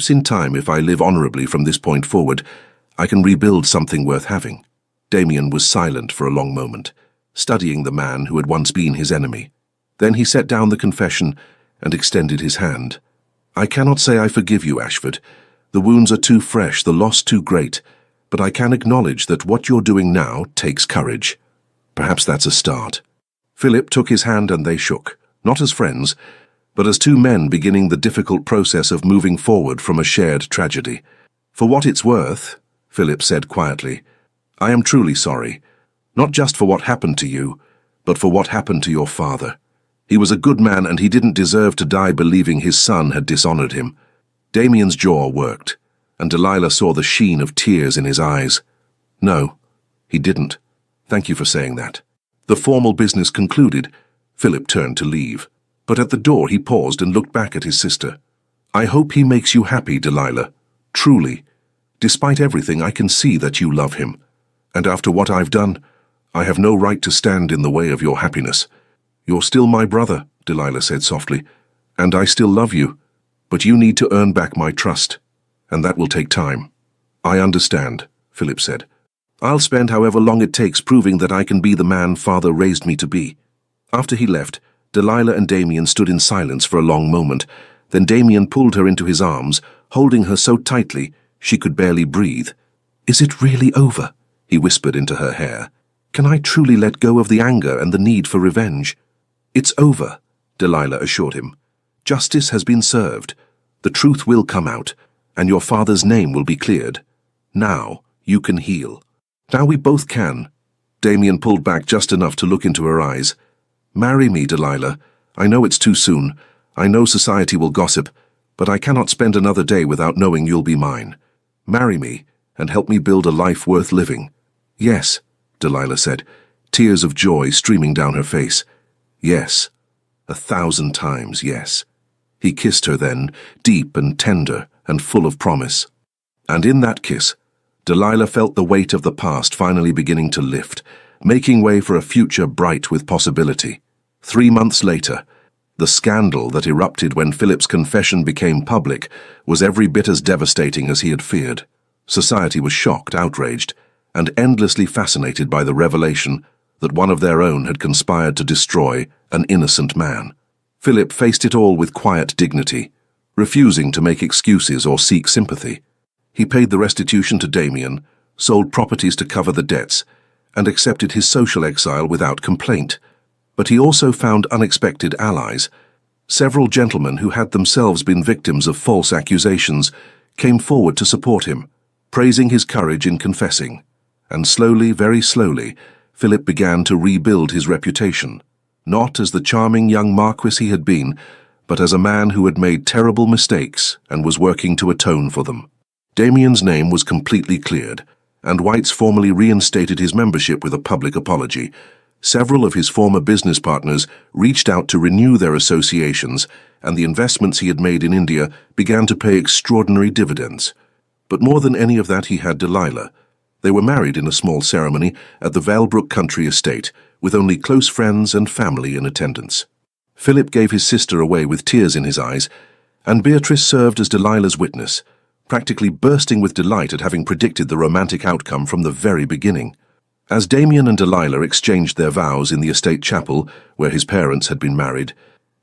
in time, if I live honorably from this point forward, I can rebuild something worth having." Damien was silent for a long moment, studying the man who had once been his enemy. Then he set down the confession and extended his hand. "I cannot say I forgive you, Ashford. The wounds are too fresh, the loss too great, but I can acknowledge that what you're doing now takes courage. Perhaps that's a start." Philip took his hand and they shook, not as friends, but as two men beginning the difficult process of moving forward from a shared tragedy. "For what it's worth," Philip said quietly, "I am truly sorry, not just for what happened to you, but for what happened to your father. He was a good man and he didn't deserve to die believing his son had dishonored him." Damien's jaw worked, and Delilah saw the sheen of tears in his eyes. "No, he didn't. Thank you for saying that." The formal business concluded, Philip turned to leave, but at the door he paused and looked back at his sister. "I hope he makes you happy, Delilah. Truly. Despite everything, I can see that you love him. And after what I've done, I have no right to stand in the way of your happiness. You're still my brother," Delilah said softly, "and I still love you, but you need to earn back my trust, and that will take time." "I understand," Philip said. "I'll spend however long it takes proving that I can be the man Father raised me to be." After he left, Delilah and Damien stood in silence for a long moment. Then Damien pulled her into his arms, holding her so tightly she could barely breathe. "Is it really over?" he whispered into her hair. "Can I truly let go of the anger and the need for revenge?" "It's over," Delilah assured him. "Justice has been served. The truth will come out, and your father's name will be cleared. Now you can heal." "Now we both can." Damien pulled back just enough to look into her eyes. "Marry me, Delilah. I know it's too soon. I know society will gossip, but I cannot spend another day without knowing you'll be mine. Marry me, and help me build a life worth living." "Yes," Delilah said, tears of joy streaming down her face. "Yes. 1,000 times yes." He kissed her then, deep and tender and full of promise. And in that kiss, Delilah felt the weight of the past finally beginning to lift, making way for a future bright with possibility. 3 months later, the scandal that erupted when Philip's confession became public was every bit as devastating as he had feared. Society was shocked, outraged, and endlessly fascinated by the revelation that one of their own had conspired to destroy an innocent man. Philip faced it all with quiet dignity, refusing to make excuses or seek sympathy. He paid the restitution to Damien, sold properties to cover the debts, and accepted his social exile without complaint. But he also found unexpected allies. Several gentlemen who had themselves been victims of false accusations came forward to support him, praising his courage in confessing. And slowly, very slowly, Philip began to rebuild his reputation, not as the charming young marquis he had been, but as a man who had made terrible mistakes and was working to atone for them. Damien's name was completely cleared, and Whites formally reinstated his membership with a public apology. Several of his former business partners reached out to renew their associations, and the investments he had made in India began to pay extraordinary dividends. But more than any of that, he had Delilah. They were married in a small ceremony at the Valebrook country estate, with only close friends and family in attendance. Philip gave his sister away with tears in his eyes, and Beatrice served as Delilah's witness, practically bursting with delight at having predicted the romantic outcome from the very beginning. As Damien and Delilah exchanged their vows in the estate chapel where his parents had been married,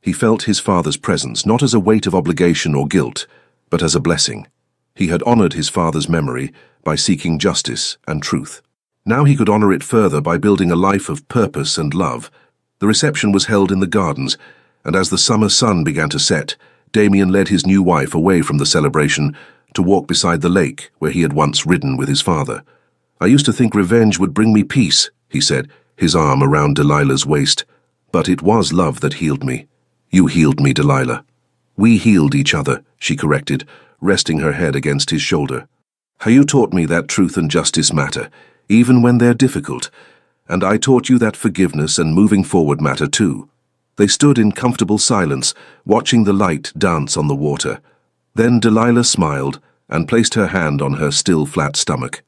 he felt his father's presence not as a weight of obligation or guilt, but as a blessing. He had honored his father's memory by seeking justice and truth. Now he could honor it further by building a life of purpose and love. The reception was held in the gardens, and as the summer sun began to set, Damien led his new wife away from the celebration to walk beside the lake where he had once ridden with his father. "I used to think revenge would bring me peace," he said, his arm around Delilah's waist. "But it was love that healed me. You healed me, Delilah." "We healed each other," she corrected, resting her head against his shoulder. "How you taught me that truth and justice matter, even when they're difficult, and I taught you that forgiveness and moving forward matter too." They stood in comfortable silence, watching the light dance on the water. Then Delilah smiled and placed her hand on her still flat stomach.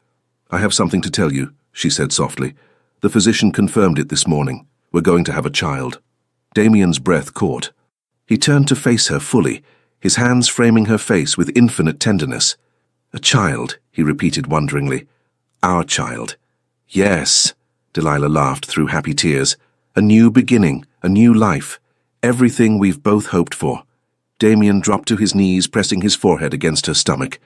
"I have something to tell you," she said softly. "The physician confirmed it this morning. We're going to have a child." Damien's breath caught. He turned to face her fully, his hands framing her face with infinite tenderness. "A child," he repeated wonderingly. "Our child." "Yes," Delilah laughed through happy tears. "A new beginning, a new life, everything we've both hoped for." Damien dropped to his knees, pressing his forehead against her stomach.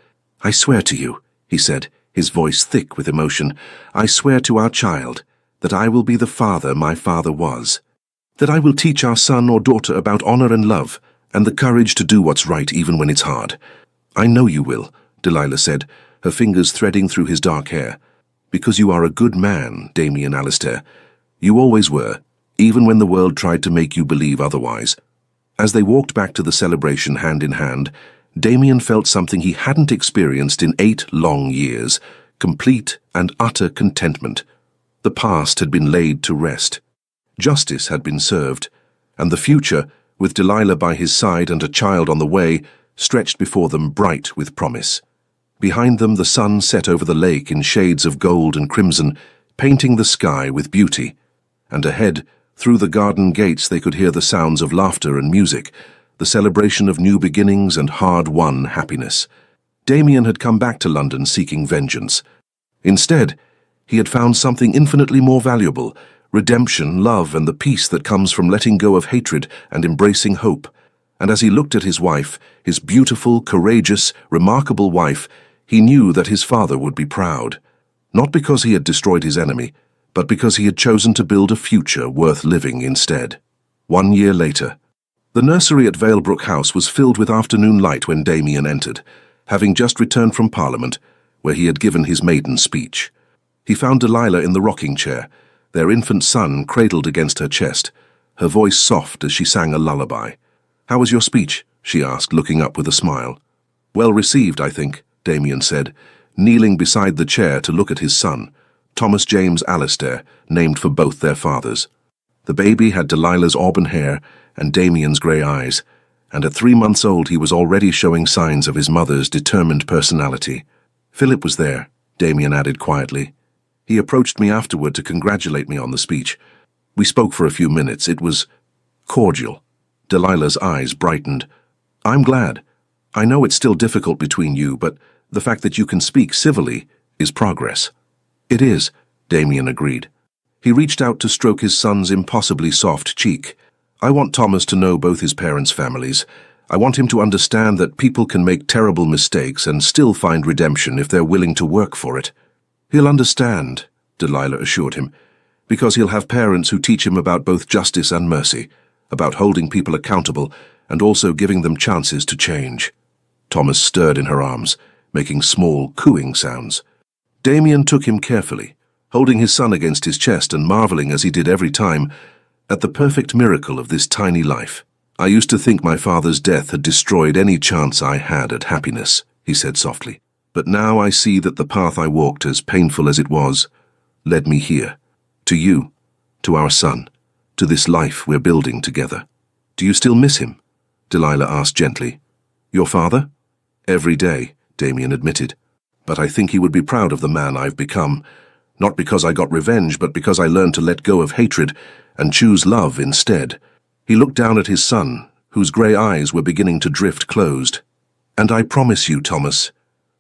"I swear to you," he said, his voice thick with emotion, "I swear to our child that I will be the father my father was, that I will teach our son or daughter about honor and love, and the courage to do what's right even when it's hard." "I know you will," Delilah said, her fingers threading through his dark hair. "Because you are a good man, Damien Alistair. You always were, even when the world tried to make you believe otherwise." As they walked back to the celebration hand in hand, Damien felt something he hadn't experienced in 8 long years, complete and utter contentment. The past had been laid to rest. Justice had been served, and the future, with Delilah by his side and a child on the way, stretched before them bright with promise. Behind them the sun set over the lake in shades of gold and crimson, painting the sky with beauty. And ahead, through the garden gates, they could hear the sounds of laughter and music, the celebration of new beginnings and hard-won happiness. Damien had come back to London seeking vengeance. Instead, he had found something infinitely more valuable: redemption, love, and the peace that comes from letting go of hatred and embracing hope. And as he looked at his wife, his beautiful, courageous, remarkable wife, he knew that his father would be proud. Not because he had destroyed his enemy, but because he had chosen to build a future worth living instead. 1 year later. The nursery at Valebrook House was filled with afternoon light when Damien entered, having just returned from Parliament, where he had given his maiden speech. He found Delilah in the rocking chair, their infant son cradled against her chest, her voice soft as she sang a lullaby. "How was your speech?" she asked, looking up with a smile. "Well received, I think," Damien said, kneeling beside the chair to look at his son, Thomas James Alistair, named for both their fathers. The baby had Delilah's auburn hair and Damien's grey eyes, and at 3 months old he was already showing signs of his mother's determined personality. "Philip was there," Damien added quietly. "He approached me afterward to congratulate me on the speech. We spoke for a few minutes. It was cordial." Delilah's eyes brightened. "I'm glad. I know it's still difficult between you, but The fact that you can speak civilly is progress. It is, Damien agreed. He reached out to stroke his son's impossibly soft cheek. I want Thomas to know both his parents' families. I want him to understand that people can make terrible mistakes and still find redemption if they're willing to work for it. He'll understand, Delilah assured him, because he'll have parents who teach him about both justice and mercy, about holding people accountable and also giving them chances to change. Thomas stirred in her arms, making small, cooing sounds. Damien took him carefully, holding his son against his chest and marveling as he did every time at the perfect miracle of this tiny life. I used to think my father's death had destroyed any chance I had at happiness, he said softly. But now I see that the path I walked, as painful as it was, led me here. To you, to our son, to this life we're building together. Do you still miss him? Delilah asked gently. Your father? Every day, Damien admitted. But I think he would be proud of the man I've become, not because I got revenge, but because I learned to let go of hatred and choose love instead. He looked down at his son, whose grey eyes were beginning to drift closed. And I promise you, Thomas,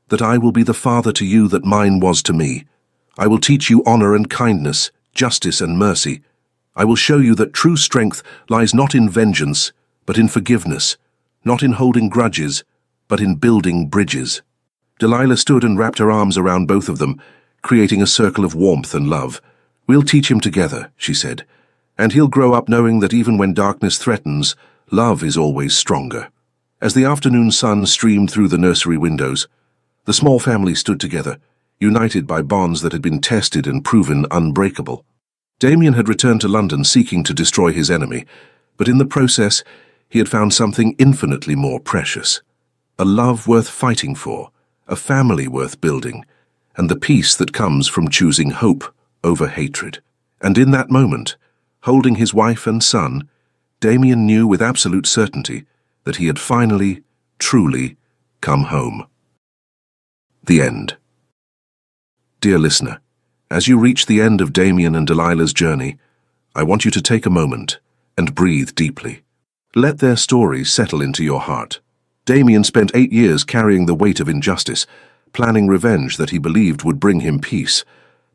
that I will be the father to you that mine was to me. I will teach you honor and kindness, justice and mercy. I will show you that true strength lies not in vengeance, but in forgiveness, not in holding grudges, but in building bridges. Delilah stood and wrapped her arms around both of them, creating a circle of warmth and love. We'll teach him together, she said, and he'll grow up knowing that even when darkness threatens, love is always stronger. As the afternoon sun streamed through the nursery windows, the small family stood together, united by bonds that had been tested and proven unbreakable. Damien had returned to London seeking to destroy his enemy, but in the process he had found something infinitely more precious. A love worth fighting for, a family worth building, and the peace that comes from choosing hope over hatred. And in that moment, holding his wife and son, Damien knew with absolute certainty that he had finally, truly come home. The end. Dear listener, as you reach the end of Damien and Delilah's journey, I want you to take a moment and breathe deeply. Let their story settle into your heart. Damien spent 8 years carrying the weight of injustice, planning revenge that he believed would bring him peace.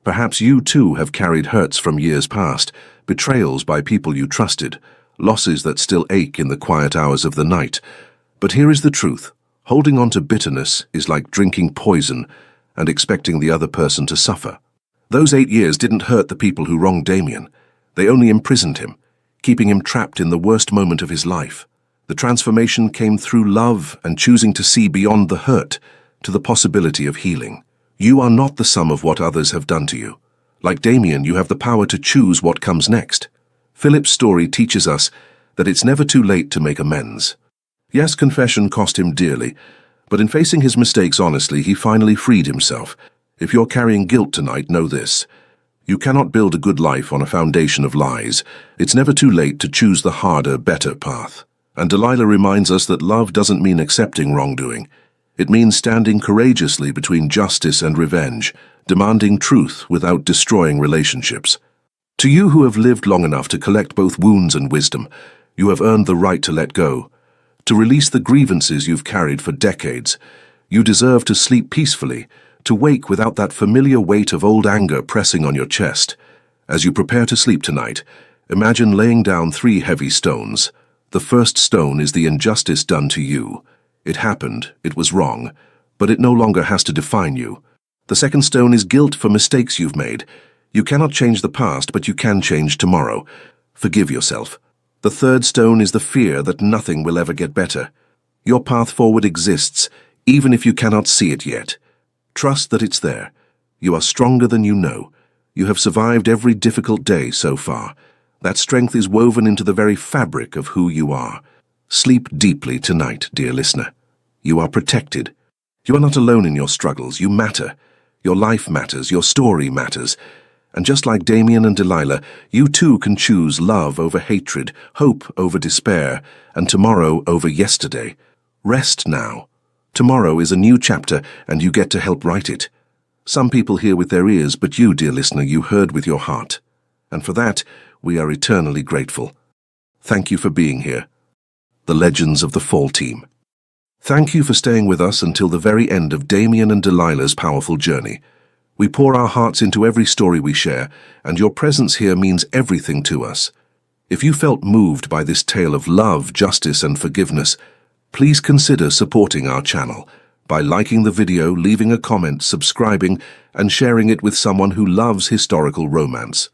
Perhaps you too have carried hurts from years past, betrayals by people you trusted, losses that still ache in the quiet hours of the night. But here is the truth. Holding on to bitterness is like drinking poison and expecting the other person to suffer. Those 8 years didn't hurt the people who wronged Damien. They only imprisoned him, keeping him trapped in the worst moment of his life. The transformation came through love and choosing to see beyond the hurt to the possibility of healing. You are not the sum of what others have done to you. Like Damien, you have the power to choose what comes next. Philip's story teaches us that it's never too late to make amends. Yes, confession cost him dearly, but in facing his mistakes honestly, he finally freed himself. If you're carrying guilt tonight, know this. You cannot build a good life on a foundation of lies. It's never too late to choose the harder, better path. And Delilah reminds us that love doesn't mean accepting wrongdoing. It means standing courageously between justice and revenge, demanding truth without destroying relationships. To you who have lived long enough to collect both wounds and wisdom, you have earned the right to let go, to release the grievances you've carried for decades. You deserve to sleep peacefully, to wake without that familiar weight of old anger pressing on your chest. As you prepare to sleep tonight, imagine laying down 3 heavy stones. The first stone is the injustice done to you. It happened, it was wrong, but it no longer has to define you. The second stone is guilt for mistakes you've made. You cannot change the past, but you can change tomorrow. Forgive yourself. The third stone is the fear that nothing will ever get better. Your path forward exists, even if you cannot see it yet. Trust that it's there. You are stronger than you know. You have survived every difficult day so far. That strength is woven into the very fabric of who you are. Sleep deeply tonight, dear listener. You are protected. You are not alone in your struggles. You matter. Your life matters. Your story matters. And just like Damien and Delilah, you too can choose love over hatred, hope over despair, and tomorrow over yesterday. Rest now. Tomorrow is a new chapter, and you get to help write it. Some people hear with their ears, but you, dear listener, you heard with your heart. And for that, we are eternally grateful. Thank you for being here. The Legends of the Fall Team. Thank you for staying with us until the very end of Damien and Delilah's powerful journey. We pour our hearts into every story we share, and your presence here means everything to us. If you felt moved by this tale of love, justice, and forgiveness, please consider supporting our channel by liking the video, leaving a comment, subscribing, and sharing it with someone who loves historical romance.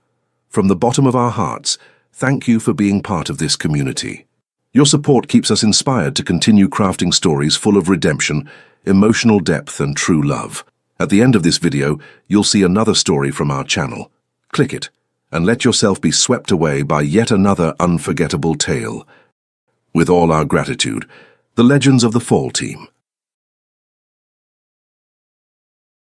From the bottom of our hearts, thank you for being part of this community. Your support keeps us inspired to continue crafting stories full of redemption, emotional depth, and true love. At the end of this video, you'll see another story from our channel. Click it, and let yourself be swept away by yet another unforgettable tale. With all our gratitude, the Legends of the Fall team.